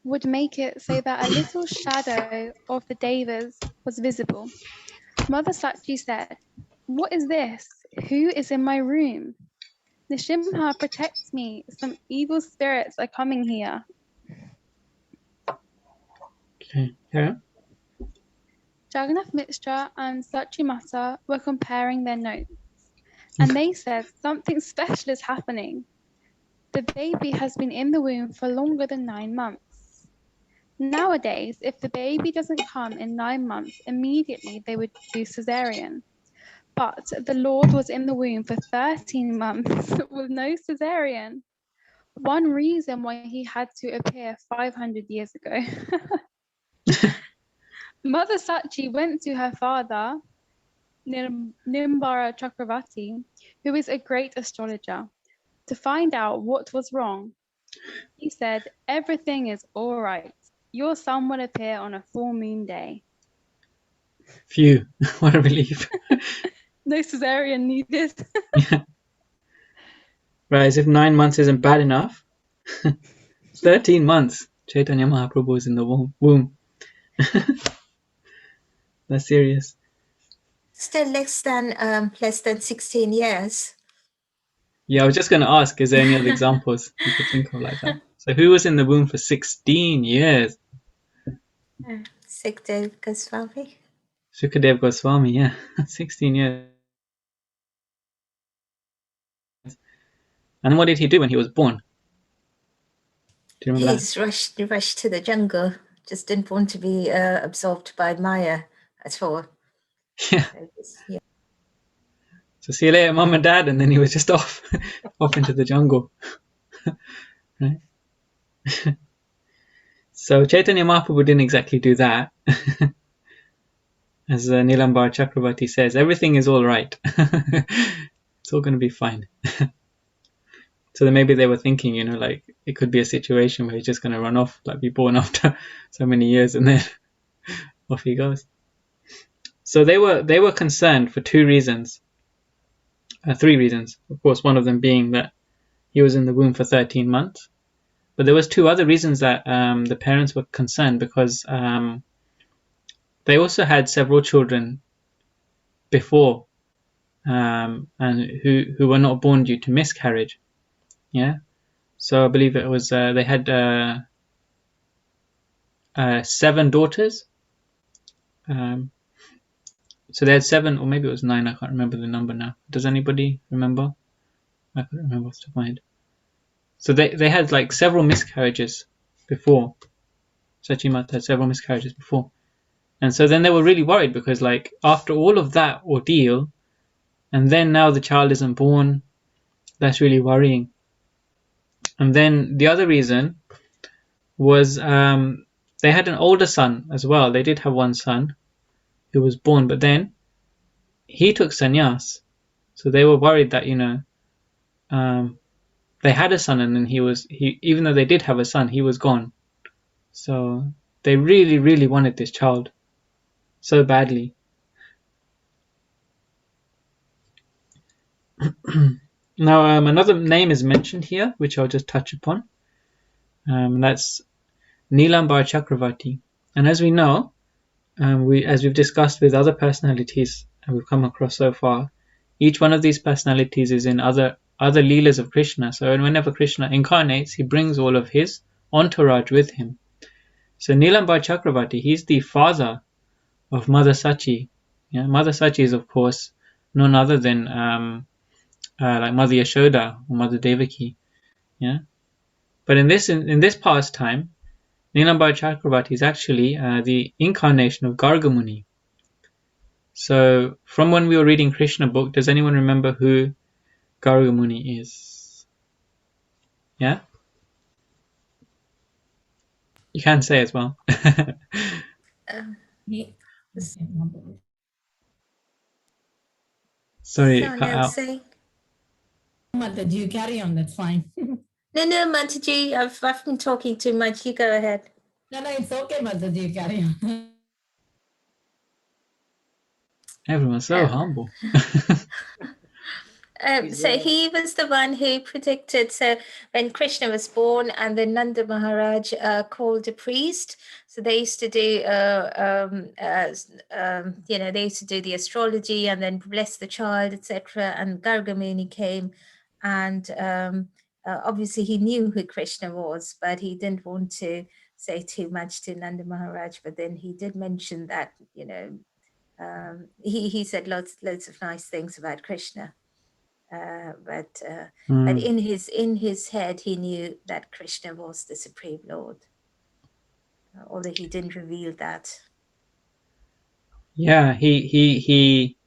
would make it so that a little shadow of the Devas was visible. Mother Sachi said, "What is this? Who is in my room? Nishimha protects me. Some evil spirits are coming here." Okay. Yeah. Jagannath Mishra and Sachi Mata were comparing their notes, and they said something special is happening. The baby has been in the womb for longer than 9 months. Nowadays, if the baby doesn't come in 9 months, immediately they would do cesarean. But the Lord was in the womb for 13 months with no cesarean. One reason why he had to appear 500 years ago. Mother Sachi went to her father, Nilambar Chakravarti, who is a great astrologer, to find out what was wrong. He said, "Everything is all right. Your son will appear on a full moon day." Phew, what a relief. No cesarean needed. Yeah. Right, as if 9 months isn't bad enough. 13 months. Caitanya Mahaprabhu is in the womb. That's serious. Still less than 16 years. Yeah, I was just going to ask, is there any other examples you could think of like that? So who was in the womb for 16 years? Sukadev Goswami. Sukadev Goswami, yeah. 16 years. And what did he do when he was born? Do you remember He's rushed to the jungle. Just didn't want to be absorbed by Maya at all. that? Yeah. So see you later, mum and dad, and then he was just off into the jungle. Right? So Caitanya Mahaprabhu didn't exactly do that. As Nilambar Chakravarti says, everything is all right. It's all going to be fine. So then maybe they were thinking, like it could be a situation where he's just going to run off, like be born after so many years, and then off he goes. So they were concerned for 3 reasons. Of course, one of them being that he was in the womb for 13 months. But there was 2 other reasons that the parents were concerned, because they also had several children before, and who were not born due to miscarriage. Yeah. So I believe it was they had 7 daughters. So they had 7, or maybe it was 9. I can't remember the number now. Does anybody remember? I can't remember off the top of my head. So they had like several miscarriages before. Sachimata had several miscarriages before. And so then they were really worried, because like after all of that ordeal, and then now the child isn't born, that's really worrying. And then the other reason was they had an older son as well. They did have one son who was born, but then he took sannyas. So they were worried that, they had a son, and then even though they did have a son, he was gone. So they really, really wanted this child so badly. Now, another name is mentioned here, which I'll just touch upon. That's Nilambar Chakravarti. And as we know, as we've discussed with other personalities we've come across so far, each one of these personalities is in other leelas of Krishna. So whenever Krishna incarnates, he brings all of his entourage with him. So Nilambar Chakravarti, he's the father of Mother Sachi. Yeah, Mother Sachi is, of course, none other than like Mother Yashoda or Mother Devaki. Yeah, but in this pastime, Nilambar Chakravarti is actually the incarnation of Garga Muni. So from when we were reading Krishna book, does anyone remember who Garga Muni is? Yeah? You can say as well. Sorry, it cut out. Mataji, you carry on, that's fine. No, Mataji, I've been talking too much. You go ahead. No, it's okay, Mataji, you carry on. Everyone's so humble. So he was the one who predicted. So when Krishna was born, and then Nanda Maharaj called a priest. So they used to do, they used to do the astrology and then bless the child, etc. And Garga Muni came, and obviously he knew who Krishna was, but he didn't want to say too much to Nanda Maharaj. But then he did mention that, he said loads of nice things about Krishna. But in his head, he knew that Krishna was the Supreme Lord, although he didn't reveal that. Yeah, he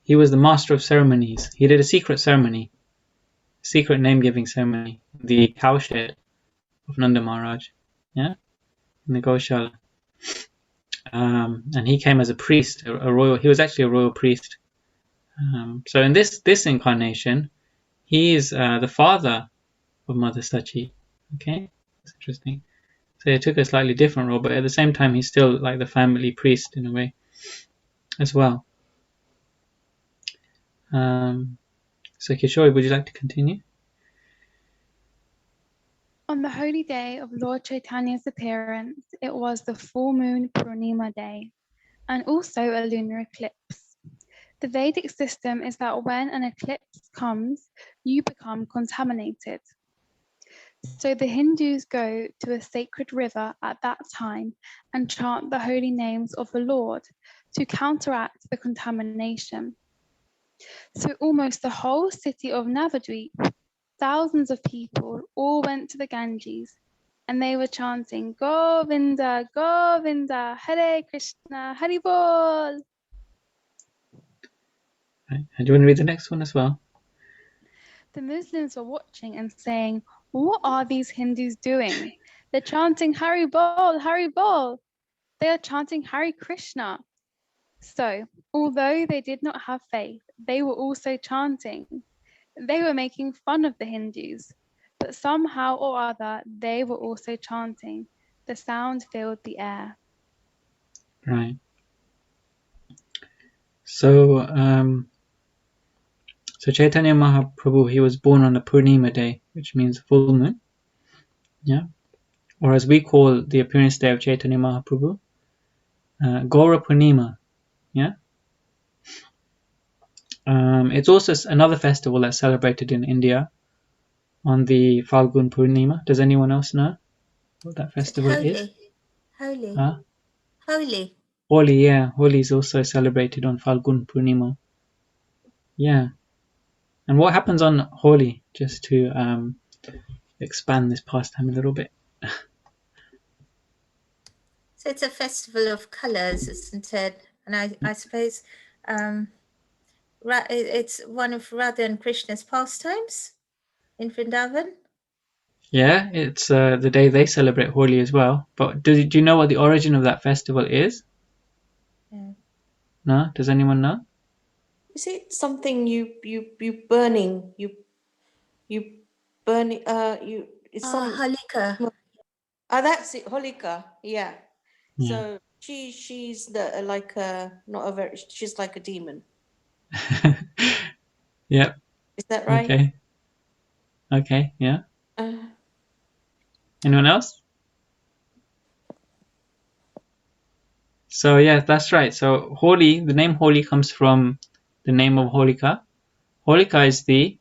was the master of ceremonies. He did a secret ceremony, secret name-giving ceremony, the cowshed of Nanda Maharaj, yeah, in the Goshala. And he came as a priest, a royal. He was actually a royal priest. So in this incarnation, he is the father of Mother Sachi. Okay, that's interesting. So he took a slightly different role, but at the same time, he's still like the family priest in a way, as well. So Kishori, would you like to continue? On the holy day of Lord Chaitanya's appearance, it was the full moon Purnima day, and also a lunar eclipse. The Vedic system is that when an eclipse comes, you become contaminated. So the Hindus go to a sacred river at that time and chant the holy names of the Lord to counteract the contamination. So almost the whole city of Navadvip, thousands of people all went to the Ganges, and they were chanting Govinda, Govinda, Hare Krishna, Hari Bol. Right. And do you want to read the next one as well? The Muslims were watching and saying, what are these Hindus doing? They're chanting Hari Bol, Hari Bol. They are chanting Hare Krishna. So, although they did not have faith, they were also chanting. They were making fun of the Hindus, but somehow or other, they were also chanting. The sound filled the air. Right. So, so Caitanya Mahaprabhu, he was born on a Purnima day, which means full moon. Yeah. Or as we call the appearance day of Caitanya Mahaprabhu, Gaura Purnima. Yeah. It's also another festival that's celebrated in India on the Falgun Purnima. Does anyone else know what that festival is? Holy. Huh? Holy. Holi, yeah. Holi is also celebrated on Falgun Purnima. Yeah. And what happens on Holi, just to expand this pastime a little bit? So it's a festival of colors, isn't it? And I suppose it's one of Radha and Krishna's pastimes in Vrindavan. Yeah, it's the day they celebrate Holi as well. But do you know what the origin of that festival is? Yeah. No? Does anyone know? Is it something you burning? You burning? You. It's some. Halika. That's it. Holika. Yeah. Yeah. So she's the like not a very. She's like a demon. Yep. Is that right? Okay. Okay. Yeah. Uh, Anyone else? So yeah, that's right. So holy, the name holy comes from the name of Holika. Holika is the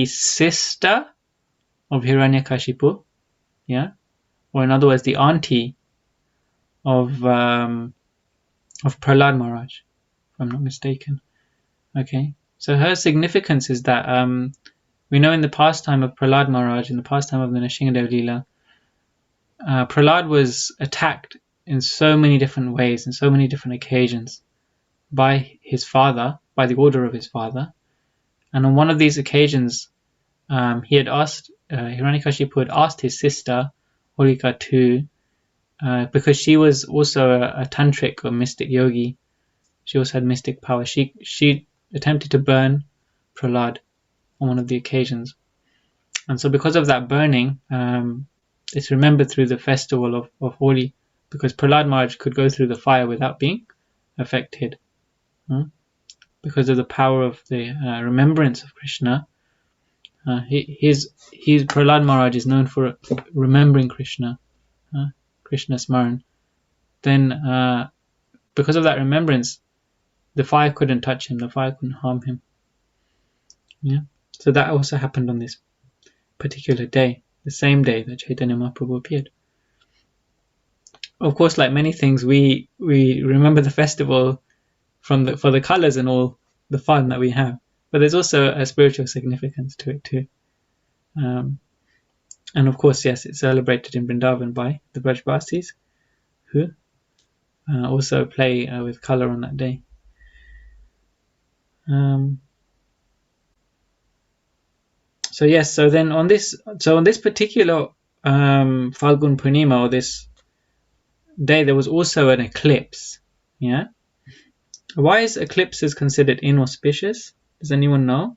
sister of Hiranyakashipu, yeah, or in other words, the auntie of Prahlad Maharaj, if I'm not mistaken. Okay, so her significance is that we know in the pastime of Prahlad Maharaj, in the pastime of the Nrsimhadev Leela, Prahlad was attacked in so many different ways, in so many different occasions, by his father, by the order of his father. And on one of these occasions, he had asked, Hiranyakashipu had asked his sister, Holika, to, because she was also a tantric or mystic yogi, she also had mystic power, she attempted to burn Prahlad on one of the occasions. And so because of that burning, it's remembered through the festival of Holi, because Prahlad Maharaj could go through the fire without being affected. Because of the power of the remembrance of Krishna, Prahlad Maharaj is known for remembering Krishna, Krishna Smaran. Then, because of that remembrance, the fire couldn't touch him, the fire couldn't harm him. Yeah. So that also happened on this particular day, the same day that Caitanya Mahaprabhu appeared. Of course, like many things, we remember the festival for the colors and all the fun that we have, but there's also a spiritual significance to it too. And of course, yes, it's celebrated in Vrindavan by the Brajbasis, who also play with color on that day. So yes, so then on this particular Falgun Purnima, or this day, there was also an eclipse. Yeah. Why is eclipses considered inauspicious? Does anyone know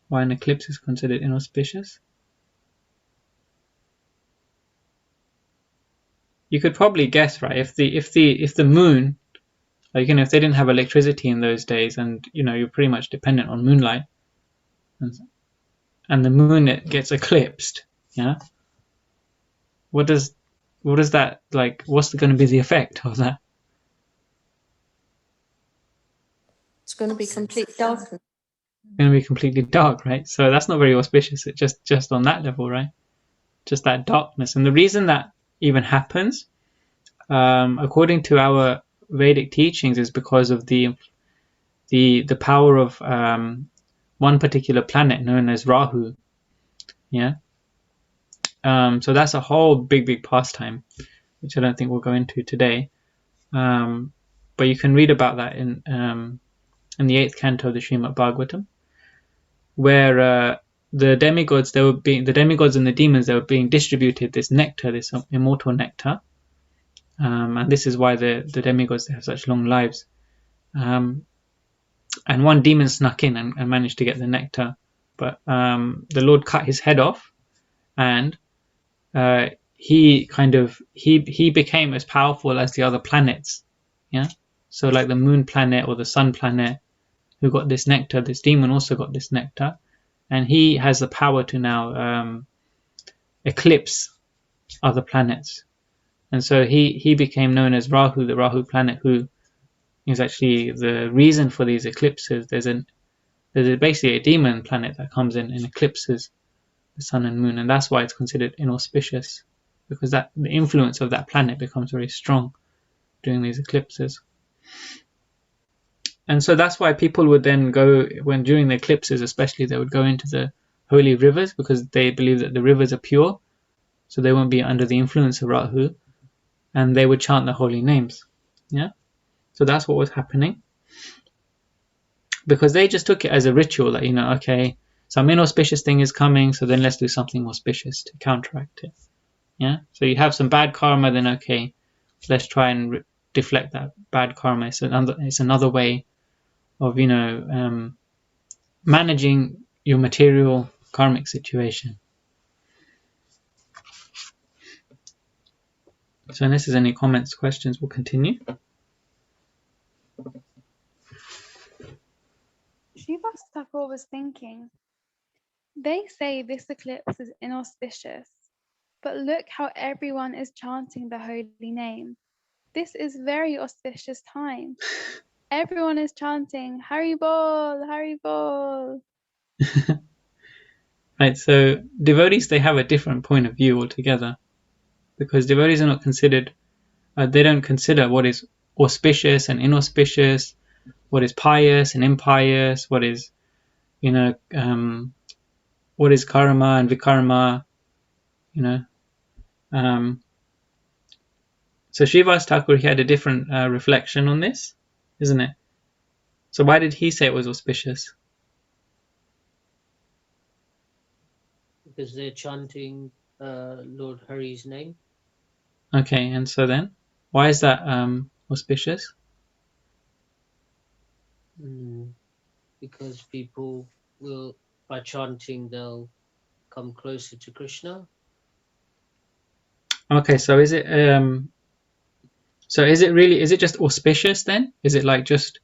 why an eclipse is considered inauspicious? You could probably guess, right? If the moon, like, if they didn't have electricity in those days, and you're pretty much dependent on moonlight, and the moon, it gets eclipsed, yeah. What does that, like? What's going to be the effect of that? it's going to be complete darkness. Going to be completely dark, right? So that's not very auspicious. It just on that level, right? Just that darkness. And the reason that even happens, according to our Vedic teachings, is because of the power of one particular planet known as Rahu. Yeah. So that's a whole big pastime, which I don't think we'll go into today. But you can read about that in the 8th canto of the Srimad Bhagavatam, where the demigods and the demons, they were being distributed this nectar, this immortal nectar, and this is why the demigods, they have such long lives. And one demon snuck in and managed to get the nectar, but the Lord cut his head off, and he became as powerful as the other planets. Yeah. So like the moon planet or the sun planet, who got this nectar, this demon also got this nectar, and he has the power to now eclipse other planets. And so he became known as Rahu, the Rahu planet, who is actually the reason for these eclipses. There's basically a demon planet that comes in and eclipses the sun and moon, and that's why it's considered inauspicious, because the influence of that planet becomes very strong during these eclipses. And so that's why people would then go, during the eclipses especially, they would go into the holy rivers, because they believe that the rivers are pure, so they won't be under the influence of Rahu, and they would chant the holy names. Yeah. So that's what was happening, because they just took it as a ritual that, okay, some inauspicious thing is coming, so then let's do something auspicious to counteract it. Yeah. So you have some bad karma, then okay, let's try and deflect that bad karma. It's another way of, you know, managing your material karmic situation. So unless there's any comments, questions, we'll continue. Jayapataka was thinking, they say this eclipse is inauspicious, but look how everyone is chanting the holy name. This is very auspicious time. Everyone is chanting Hari Bol, Hari Bol. Right, so devotees, they have a different point of view altogether, because devotees are not considered, they don't consider what is auspicious and inauspicious, what is pious and impious, what is, you know, what is karma and vikarma, you know. So Srivas Thakur, he had a different reflection on this, isn't it? So why did he say it was auspicious? Because they're chanting Lord Hari's name. Okay, and so then, why is that auspicious? Because people will, by chanting, they'll come closer to Krishna. Okay, so is it really, is it just auspicious then? Is it like just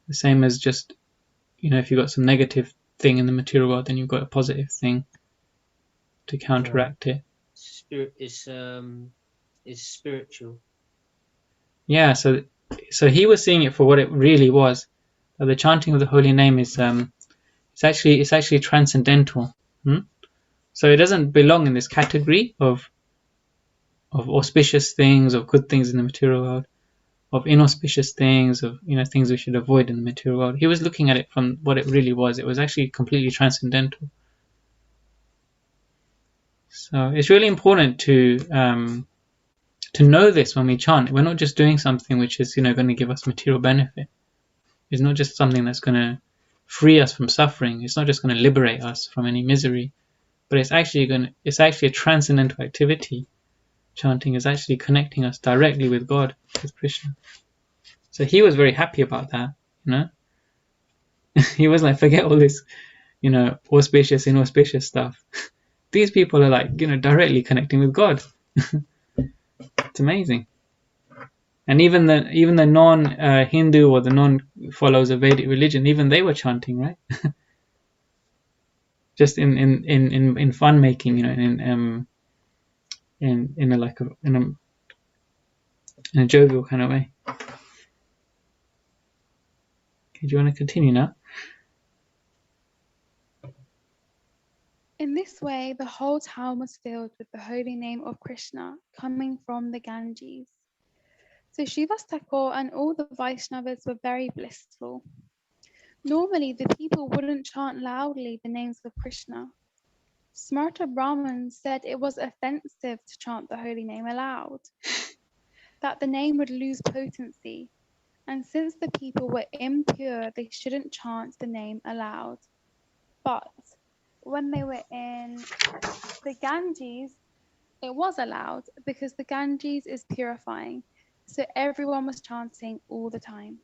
the same as just, you know, if you've got some negative thing in the material world, then you've got a positive thing to counteract it? Spirit is spiritual. Yeah, so he was seeing it for what it really was. That the chanting of the holy name is it's actually transcendental. So it doesn't belong in this category of auspicious things, of good things in the material world, of inauspicious things, of, you know, things we should avoid in the material world. He was looking at it from what it really was. It was actually completely transcendental. So it's really important to know this when we chant. We're not just doing something which is, you know, going to give us material benefit. It's not just something that's going to free us from suffering. It's not just going to liberate us from any misery, but it's actually a transcendental activity. Chanting is actually connecting us directly with God, with Krishna. So he was very happy about that, you know. He was like, forget all this, you know, auspicious, inauspicious stuff. These people are like, you know, directly connecting with God. It's amazing. And even the non-Hindu or the non-followers of Vedic religion, even they were chanting, right? Just in fun making, you know, in a jovial kind of way. Okay, do you want to continue now? In this way, the whole town was filled with the holy name of Krishna coming from the Ganges. So Srivas Thakur and all the Vaishnavas were very blissful. Normally, the people wouldn't chant loudly the names of Krishna. Smarta Brahmins said it was offensive to chant the holy name aloud, that the name would lose potency, and since the people were impure, they shouldn't chant the name aloud. But when they were in the Ganges, it was allowed because the Ganges is purifying. So everyone was chanting all the time.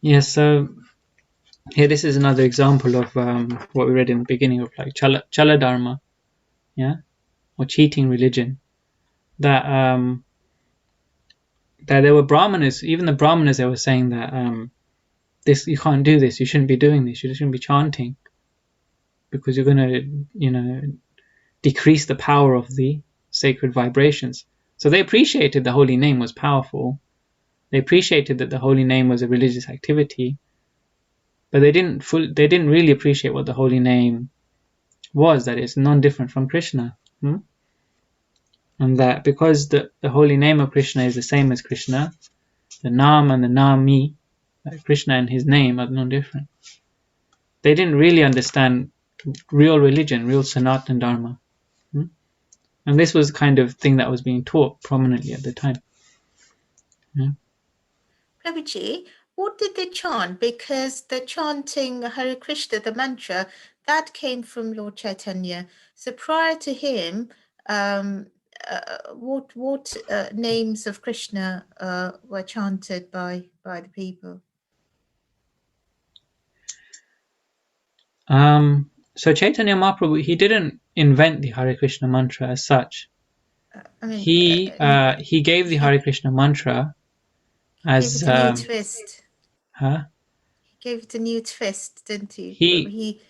Yeah, so here this is another example of what we read in the beginning of like Chala Dharma, yeah, or cheating religion. That there were Brahmanas, even the Brahmanas, they were saying that this, you can't do this, you shouldn't be doing this, you shouldn't be chanting, because you're going to, you know, decrease the power of the sacred vibrations. So they appreciated the holy name was powerful. They appreciated that the holy name was a religious activity, but they didn't really appreciate what the holy name was, that it's non-different from Krishna. And that because the holy name of Krishna is the same as Krishna, the Nam and the Nami, Krishna and his name are non-different. They didn't really understand real religion, real Sanatana Dharma. And this was the kind of thing that was being taught prominently at the time. Yeah. Prabhuji, what did they chant? Because the chanting Hare Krishna, the mantra, that came from Lord Chaitanya. So prior to him, what names of Krishna were chanted by the people? So Caitanya Mahaprabhu, he didn't invent the Hare Krishna mantra as such. I mean, He gave the Hare Krishna mantra as gave it a new twist. Huh? He gave it a new twist, didn't he?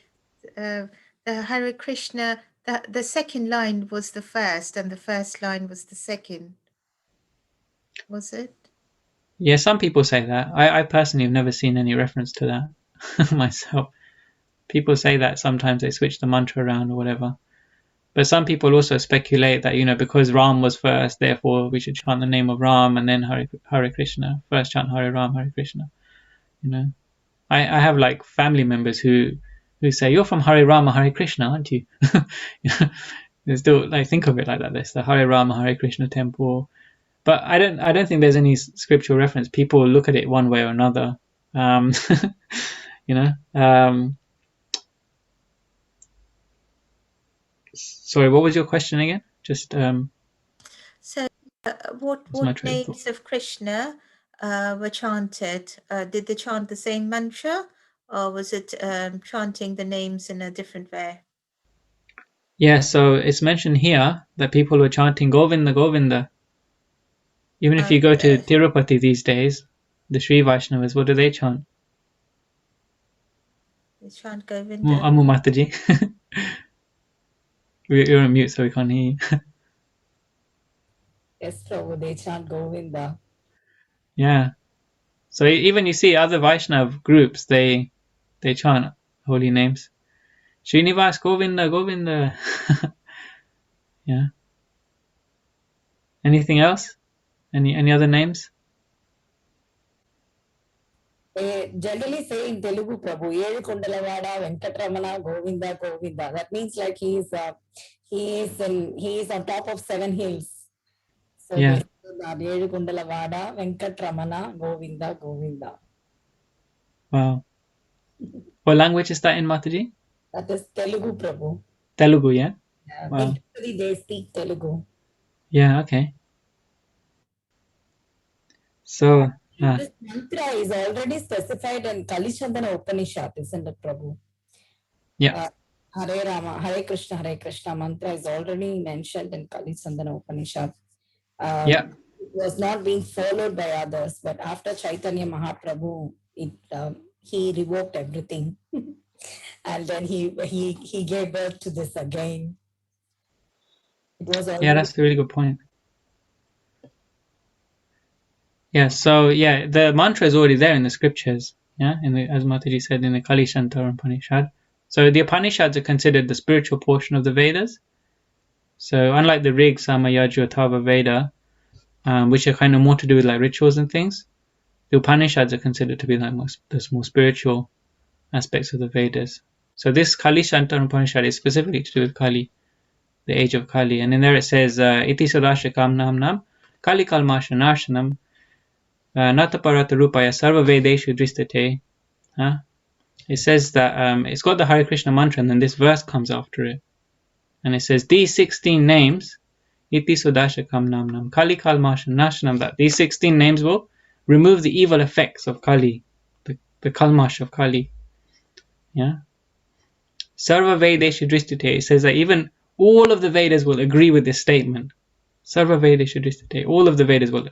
The Hare Krishna, the second line was the first, and the first line was the second. Was it? Yeah, some people say that. I personally have never seen any reference to that myself. People say that sometimes they switch the mantra around or whatever. But some people also speculate that, because Ram was first, therefore we should chant the name of Ram and then Hare Krishna. First chant Hare Ram, Hare Krishna. I have like family members who say, you're from Hare Rama, Hare Krishna, aren't you? They still think of it like that. There's the Hare Rama, Hare Krishna temple. But I don't think there's any scriptural reference. People look at it one way or another. Sorry, what was your question again? Just so what names of Krishna were chanted? Did they chant the same mantra, or was it chanting the names in a different way? Yeah, so it's mentioned here that people were chanting Govinda, Govinda. Even if you go to Tirupati these days, the Sri Vaishnavas, what do they chant? They chant Govinda. Amu Mataji. You're on mute, so we can't hear you. Yes, Prabhu, they chant Govinda. Yeah. So even you see other Vaishnav groups, they chant holy names. Srinivas, Govinda, Govinda. Yeah. Anything else? Any other names? They generally say in Telugu, Prabhu, Elu Kundalavada, Venkatramana, Govinda, Govinda. That means like he is on top of 7 hills. So yeah. they say that Elu Kundalavada, Venkatramana, Govinda, Govinda. Wow. What language is that in, Mataji? That is Telugu, Prabhu. Telugu, yeah? Yeah, wow. They speak Telugu. Yeah, okay. So this mantra is already specified in Kali Chandana Upanishad, isn't it, Prabhu? Yeah. Hare Rama, Hare Krishna mantra is already mentioned in Kali Chandana Upanishad. Yeah. It was not being followed by others, but after Caitanya Mahaprabhu, he revoked everything. And then he gave birth to this again. It was yeah, that's a really good point. Yeah, so the mantra is already there in the scriptures. Yeah, as Mataji said, in the Kali Chandana Upanishad. So the Upanishads are considered the spiritual portion of the Vedas. So unlike the Rig, Sama, Yajur, Atharva, Veda, which are kind of more to do with like rituals and things, the Upanishads are considered to be like the more spiritual aspects of the Vedas. So this Kali Chandana Upanishad is specifically to do with Kali, the age of Kali. And in there it says, Iti Sadashakam Nam Nam, Kali Kalmasha Narshanam, Nataparata Rupaya Sarva Vedeshu Dristate. It says that it's got the Hare Krishna mantra, and then this verse comes after it. And it says, these 16 names, Iti Sudashakam Nam Nam, Kali Kalmasha Narshanam, that these 16 names will remove the evil effects of Kali, the Kalmash of Kali. Yeah. Sarva Vedeshu Dristate. It says that even all of the Vedas will agree with this statement. Sarva Vedeshu Dristate. All of the Vedas will.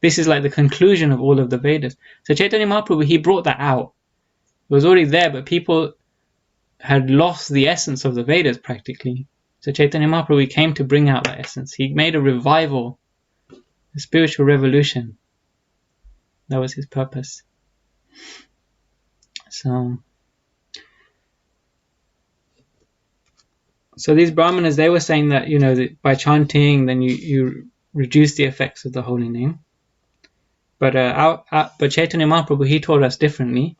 This is like the conclusion of all of the Vedas. So Caitanya Mahaprabhu, he brought that out. It was already there, but people had lost the essence of the Vedas practically. So Caitanya Mahaprabhu came to bring out that essence. He made a revival, a spiritual revolution. That was his purpose. So these Brahmanas, they were saying that, that by chanting, then you reduce the effects of the holy name. But Caitanya Mahaprabhu, he taught us differently.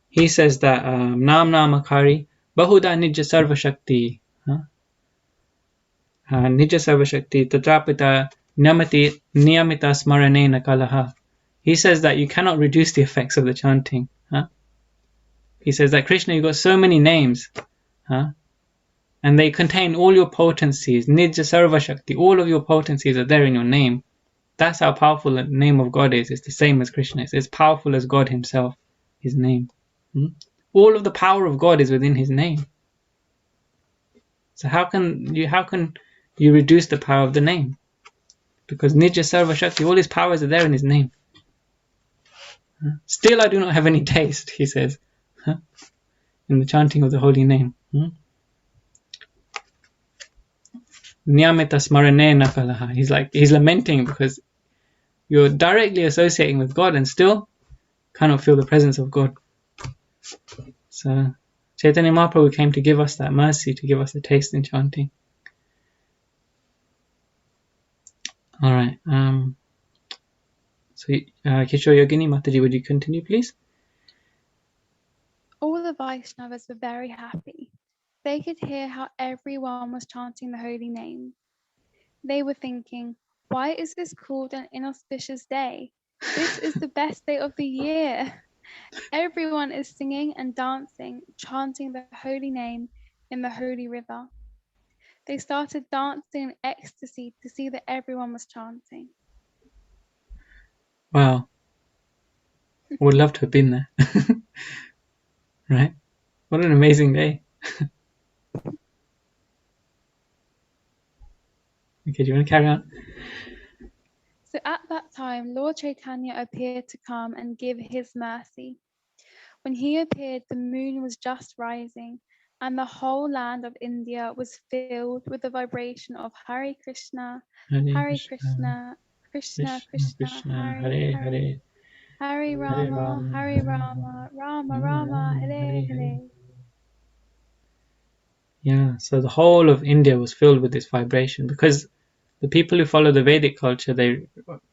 He says that Nam Namakari Bahuda Nija Sarva Shakti. Nija Sarva Shakti Tatrapita Niyamita Smaranena Kalaha. He says that you cannot reduce the effects of the chanting. He says that Krishna, you got so many names. and they contain all your potencies. Nija Sarva Shakti, all of your potencies are there in your name. That's how powerful the name of God is. It's the same as Krishna. It's as powerful as God himself, his name. All of the power of God is within his name. So how can you reduce the power of the name? Because Nija Sarva Shakti, all his powers are there in his name. Still I do not have any taste, he says, in the chanting of the holy name. Niyamita smaranena kalaha. He's lamenting because you're directly associating with God and still cannot feel the presence of God. So Caitanya Mahaprabhu came to give us that mercy, to give us a taste in chanting. All right. So Kishore Yogini Mataji, would you continue, please? All the Vaishnavas were very happy. They could hear how everyone was chanting the holy name. They were thinking, why is this called an inauspicious day? This is the best day of the year. Everyone is singing and dancing, chanting the holy name in the holy river. They started dancing in ecstasy to see that everyone was chanting. Wow. I would love to have been there. Right? What an amazing day. Okay, do you want to carry on? So at that time, Lord Chaitanya appeared to come and give his mercy. When he appeared, the moon was just rising, and the whole land of India was filled with the vibration of Hare Krishna, Hare Krishna, Krishna Krishna, Hare Hare, Hare Rama, Hare Rama, Rama Rama, Hare Hare. Yeah, so the whole of India was filled with this vibration because the people who follow the Vedic culture, they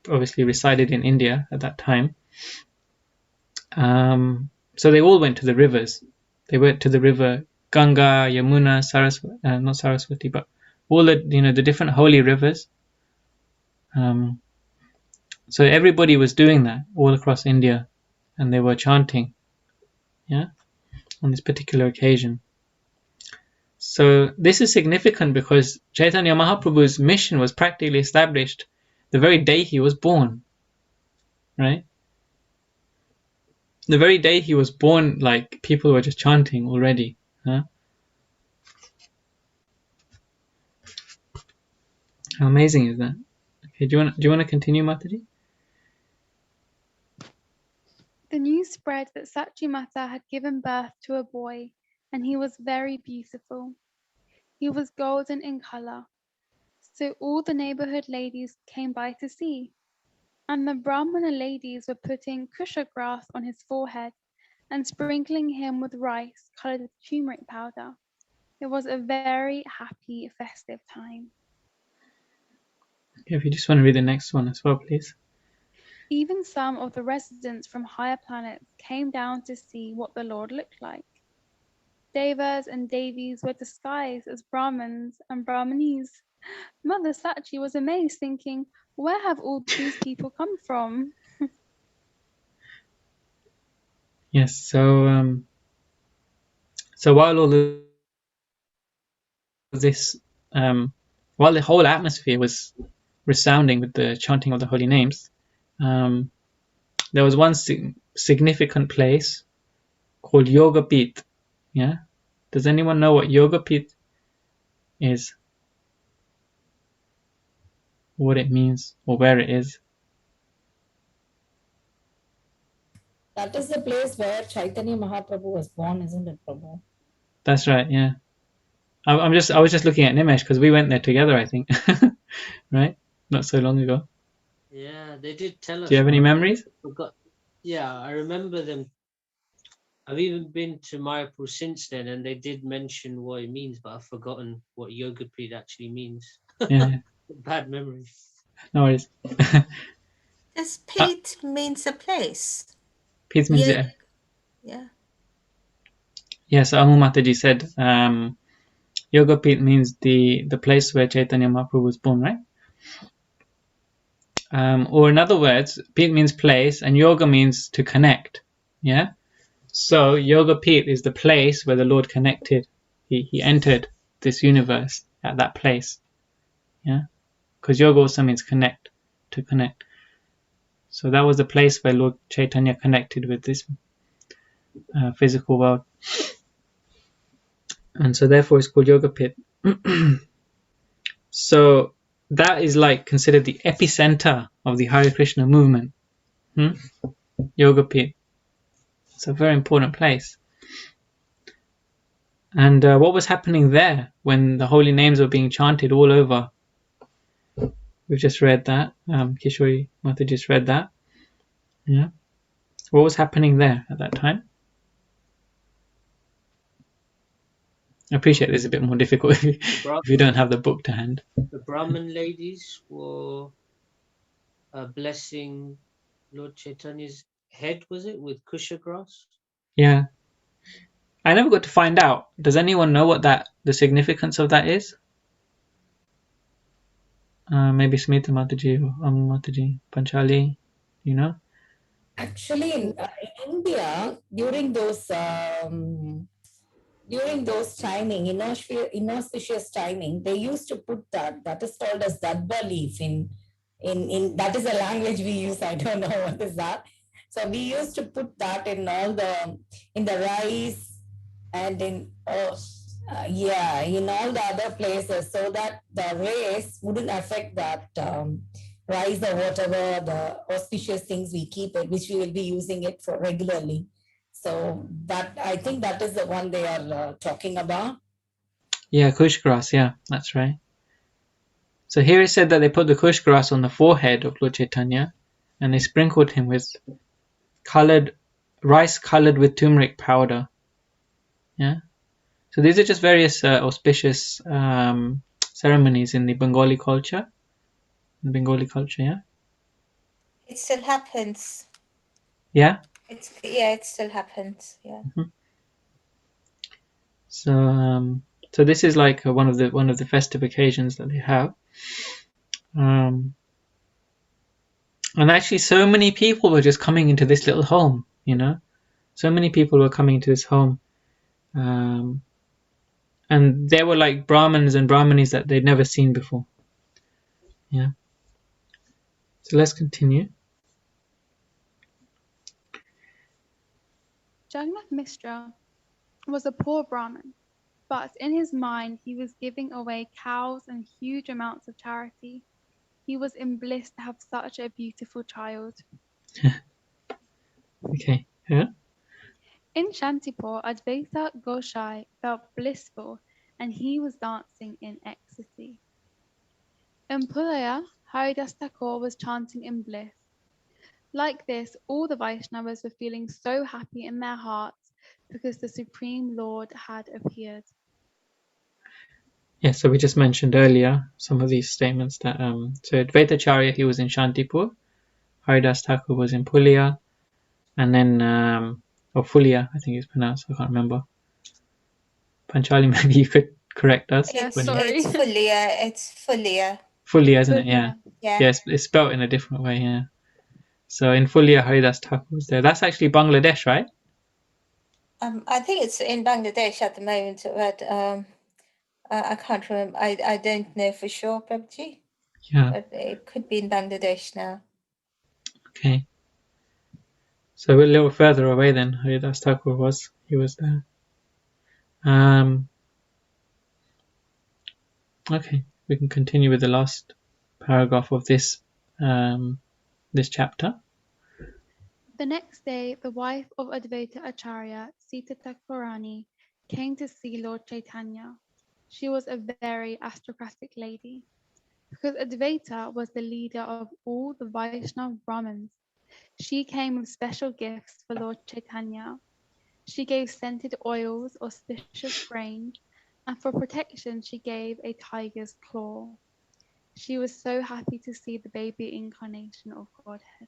obviously resided in India at that time. So they all went to the rivers. They went to the river Ganga, Yamuna, Saraswati, not Saraswati, but all the the different holy rivers. So everybody was doing that all across India, and they were chanting, on this particular occasion. So this is significant because Caitanya Mahaprabhu's mission was practically established the very day he was born, right? The very day he was born, like, people were just chanting already. How amazing is that? Okay, do you want to continue, Mataji? The news spread that Sachimata had given birth to a boy, and he was very beautiful. He was golden in color. So all the neighborhood ladies came by to see, and the Brahmana ladies were putting kusha grass on his forehead and sprinkling him with rice colored with turmeric powder. It was a very happy, festive time. Okay, if you just want to read the next one as well, please. Even some of the residents from higher planets came down to see what the Lord looked like. Devas and Devis were disguised as Brahmins and Brahmanis. Mother Sachi was amazed, thinking, where have all these people come from? Yes, so while all this, while the whole atmosphere was resounding with the chanting of the holy names, there was one significant place called Yogapith. Yeah, does anyone know what Yogapith is? What it means or where it is? That is the place where Caitanya Mahaprabhu was born, isn't it, Prabhu? That's right, yeah. I was just looking at Nimesh because we went there together, I think. Right? Not so long ago. Yeah, they did tell us. Do you have any memories? Yeah, I remember them. I've even been to Mayapur since then, and they did mention what it means, but I've forgotten what Yogapith actually means. Yeah. Bad memory. No worries. Does Pith means a place? Pith means Yeah. Yeah, so Amu Mataji said Yogapith means the place where Caitanya Mahaprabhu was born, right? Or in other words, Pith means place and yoga means to connect. Yeah? So Yogapith is the place where the Lord connected. He entered this universe at that place. Yeah, because yoga also means connect, to connect. So that was the place where Lord Chaitanya connected with this physical world, and so therefore it's called Yoga Pit. So that is like considered the epicenter of the Hare Krishna movement. Yoga Pit. It's a very important place. And what was happening there when the holy names were being chanted all over? We've just read that. Kishori Mata just read that. Yeah. What was happening there at that time? I appreciate this is a bit more difficult if you don't have the book to hand. The Brahmin ladies were blessing Lord Chaitanya's head, was it, with kusha grass? Yeah. I never got to find out. Does anyone know what the significance of that is? Maybe Smita Mataji or Mataji, Panchali, you know? Actually, in India, during those timing, inauspicious timing, they used to put that is called as dadba leaf in that is a language we use. I don't know what is that. So we used to put that in the rice and in all the other places, so that the rays wouldn't affect that rice or whatever the auspicious things we keep it, which we will be using it for regularly. So that, I think that is the one they are talking about. Yeah, kush grass. Yeah, that's right. So here it said that they put the kush grass on the forehead of Lord Chaitanya, and they sprinkled him with rice colored with turmeric powder. Yeah. So these are just various auspicious ceremonies in the Bengali culture. Yeah. It still happens. Yeah. It still happens. Yeah. So this is like one of the festive occasions that they have. And actually, so many people were just coming into this little home. You know, so many people were coming to this home. And there were like Brahmins and Brahmanis that they'd never seen before. Yeah. So let's continue. Jagannath Mishra was a poor Brahmin, but in his mind he was giving away cows and huge amounts of charity. He was in bliss to have such a beautiful child. Okay. Yeah. In Shantipur, Advaita Goshai felt blissful, and he was dancing in ecstasy. In Pulaya, Haridas Thakur was chanting in bliss. Like this, all the Vaishnavas were feeling so happy in their hearts because the Supreme Lord had appeared. Yeah, so we just mentioned earlier some of these statements that so Advaita Acharya, he was in Shantipur, Haridas Thakur was in Pulaya, and then or Fulia, I think it's pronounced, I can't remember. Panchali, maybe you could correct us. Yeah, sorry. It's Fulia. Fulia, isn't it? Yeah. Yeah. Yes, it's spelled in a different way, yeah. So in Fulia, Haridas Thakur was there. That's actually Bangladesh, right? I think it's in Bangladesh at the moment, but I can't remember. I don't know for sure, Prabhuji. Yeah. But it could be in Bangladesh now. Okay. So we're a little further away than Haridas Thakur was. He was there. Okay, we can continue with the last paragraph of this chapter. The next day, the wife of Advaita Acharya, Sita Thakurani, came to see Lord Chaitanya. She was a very aristocratic lady. Because Advaita was the leader of all the Vaishnava Brahmins, she came with special gifts for Lord Chaitanya. She gave scented oils, auspicious grain, and for protection she gave a tiger's claw. She was so happy to see the baby incarnation of Godhead.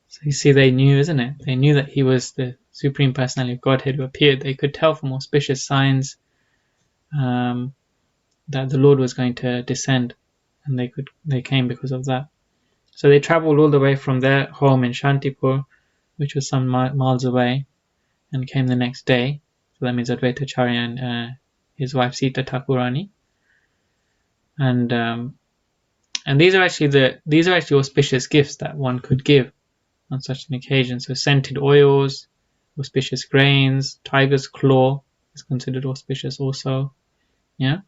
So you see, they knew, isn't it? They knew that he was the Supreme Personality of Godhead who appeared. They could tell from auspicious signs that the Lord was going to descend, and they came because of that. So they traveled all the way from their home in Shantipur, which was some miles away, and came the next day. So that means Advaita Acharya and his wife Sita Thakurani. And these are actually auspicious gifts that one could give on such an occasion. So scented oils, auspicious grains, tiger's claw is considered auspicious also. Yeah.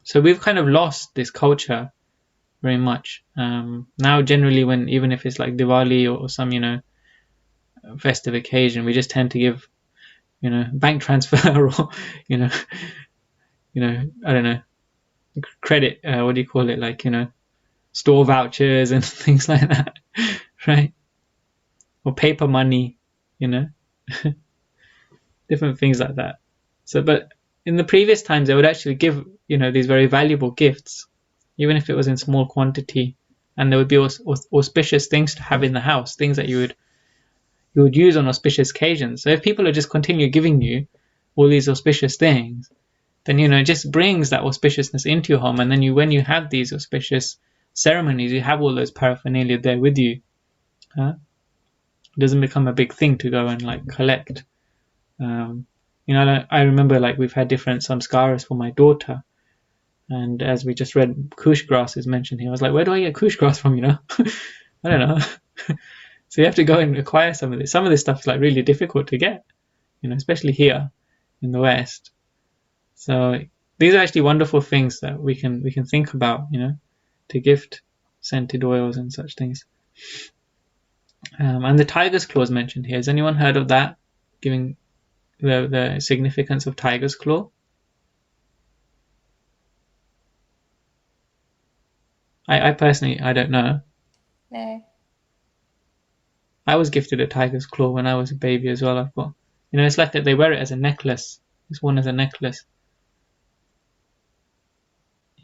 So we've kind of lost this culture very much. Now generally when, even if it's like Diwali or some, festive occasion, we just tend to give, bank transfer or, I don't know, credit, what do you call it? Like, store vouchers and things like that, right? Or paper money, different things like that. So, but in the previous times, they would actually give, these very valuable gifts, even if it was in small quantity, and there would be auspicious things to have in the house, things that you would use on auspicious occasions. So if people would just continue giving you all these auspicious things, then it just brings that auspiciousness into your home, and then when you have these auspicious ceremonies, you have all those paraphernalia there with you. It doesn't become a big thing to go and like collect. I remember like we've had different samskaras for my daughter, and as we just read, kush grass is mentioned here. I was like, where do I get kush grass from? I don't know. So you have to go and acquire some of this. Some of this stuff is like really difficult to get, especially here in the West. So these are actually wonderful things that we can think about, to gift scented oils and such things. And the tiger's claw is mentioned here. Has anyone heard of that? Giving the significance of tiger's claw? I personally, I don't know. No. I was gifted a tiger's claw when I was a baby as well. I've got, it's like that they wear it as a necklace. It's worn as a necklace.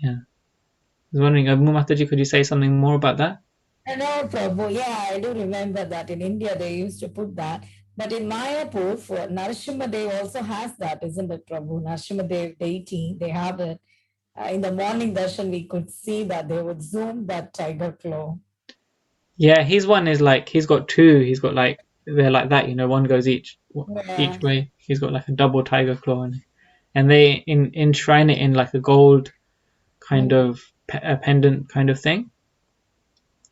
Yeah. I was wondering, Mataji, could you say something more about that? No, Prabhu. Yeah, I do remember that in India they used to put that. But in Mayapur, for Narasimha Dev also has that, isn't it, Prabhu? Narasimha Dev deity, they have it. In the morning darshan, we could see that they would zoom that tiger claw. Yeah, his one is like, he's got two. He's got like, they're like that, one goes each way. He's got like a double tiger claw, and they enshrine it in like a gold kind of a pendant kind of thing.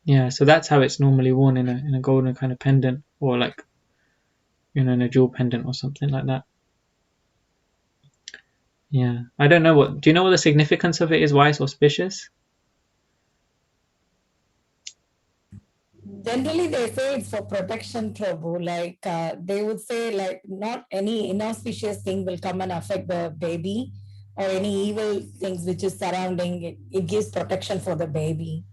Yeah, so that's how it's normally worn, in a golden kind of pendant, or like, in a jewel pendant or something like that. Yeah, I don't know do you know what the significance of it is? Why it's auspicious? Generally, they say it's for protection, Prabhu. Like they would say, like not any inauspicious thing will come and affect the baby, or any evil things which is surrounding it. It gives protection for the baby.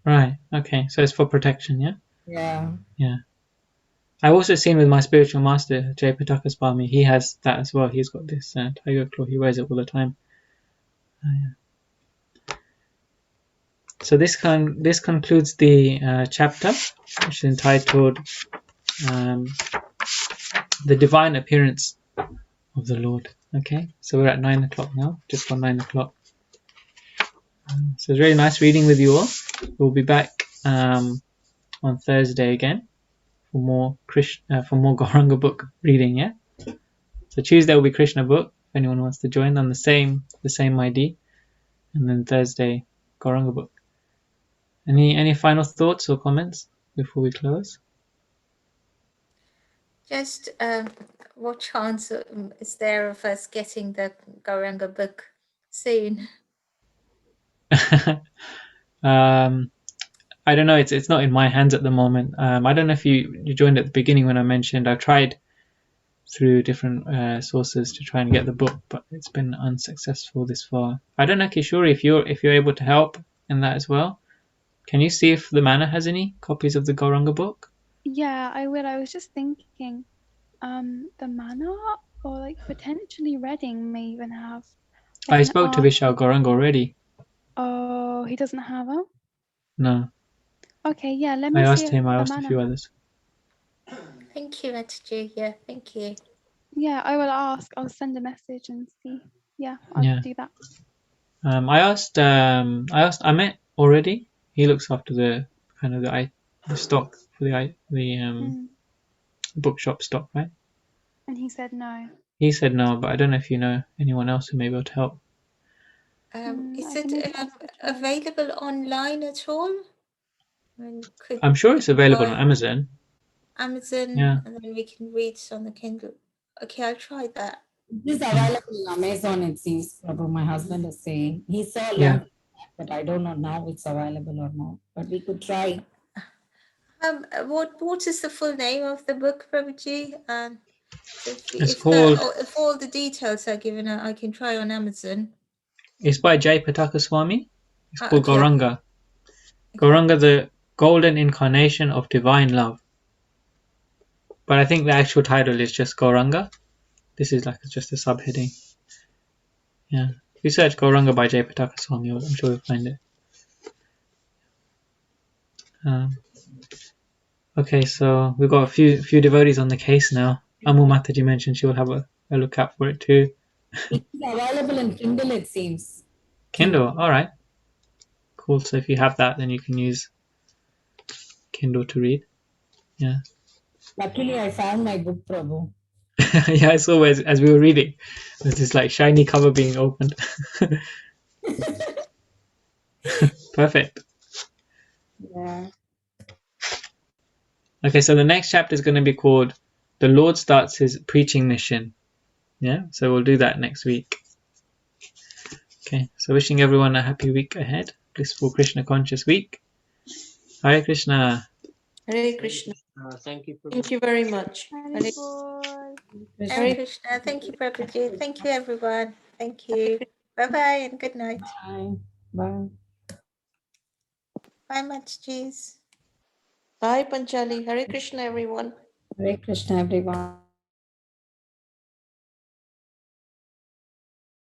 Right. Okay. So it's for protection. Yeah. Yeah. Yeah. I've also seen with my spiritual master Jayapataka Swami. He has that as well. He's got this tiger claw. He wears it all the time. Yeah. So this concludes the chapter, which is entitled "The Divine Appearance of the Lord." Okay. So we're at 9 o'clock now. Just on 9 o'clock. So it's really nice reading with you all. We'll be back on Thursday again for more Gauranga book reading. Yeah. So Tuesday will be Krishna book. If anyone wants to join on the same ID, and then Thursday Gauranga book. Any final thoughts or comments before we close? Just what chance is there of us getting the Gauranga book soon? I don't know. It's not in my hands at the moment. I don't know if you joined at the beginning when I mentioned I tried through different sources to try and get the book, but it's been unsuccessful this far. I don't know, Kishori, if you're able to help in that as well. Can you see if the manor has any copies of the Gauranga book? Yeah, I will. I was just thinking, the manor, or like potentially Reading may even have. I spoke to Vishal Gauranga already. Oh, he doesn't have them? No. Okay, yeah, let me I see. asked him, I asked a few others. Thank you, Mataji. Yeah, thank you. Yeah, I will ask. I'll send a message and see. Yeah, I'll do that. I asked Amit already. He looks after the kind of the stock for the bookshop stock, right? And he said no. He said no, but I don't know if you know anyone else who may be able to help. Is I can it ask the child. available online at all? I'm sure it's available on buy Amazon. Amazon, Yeah. and then we can read on the Kindle. Okay, I'll try that. This is available on Amazon, it seems, Prabhu. My husband is saying. He saw a Yeah. long back, but I don't know now it's available or not. But we could try. What is the full name of the book, Prabhuji? It's called. If all the details are given, I can try on Amazon. It's by Jayapataka Swami. It's called Okay. Gauranga. Gauranga, the golden incarnation of divine love. But I think the actual title is just Gauranga. This is like just a subheading. Yeah. If you search Gauranga by Jayapataka Swami, I'm sure you'll find it. Okay, so we've got a few devotees on the case now. Amu Mataji mentioned she will have a look out for it too. It's available in Kindle, it seems. Kindle, alright. Cool, so if you have that, then you can use Kindle to read. Yeah. Luckily, I found my book, Prabhu. Yeah, I saw as we were reading, there's this like shiny cover being opened. Perfect. Yeah. Okay, so the next chapter is going to be called The Lord Starts His Preaching Mission. Yeah, so we'll do that next week. Okay, so wishing everyone a happy week ahead. Blissful Krishna conscious week. Hare Krishna. Hare Krishna. Thank you. Thank you very much. Hare Bol. Hare Krishna. Thank you, Prabhuji. Thank you, everyone. Thank you. Bye-bye and good night. Bye. Bye. Bye, Mataji's. Bye, Panchali. Hare Krishna, everyone. Hare Krishna, everyone.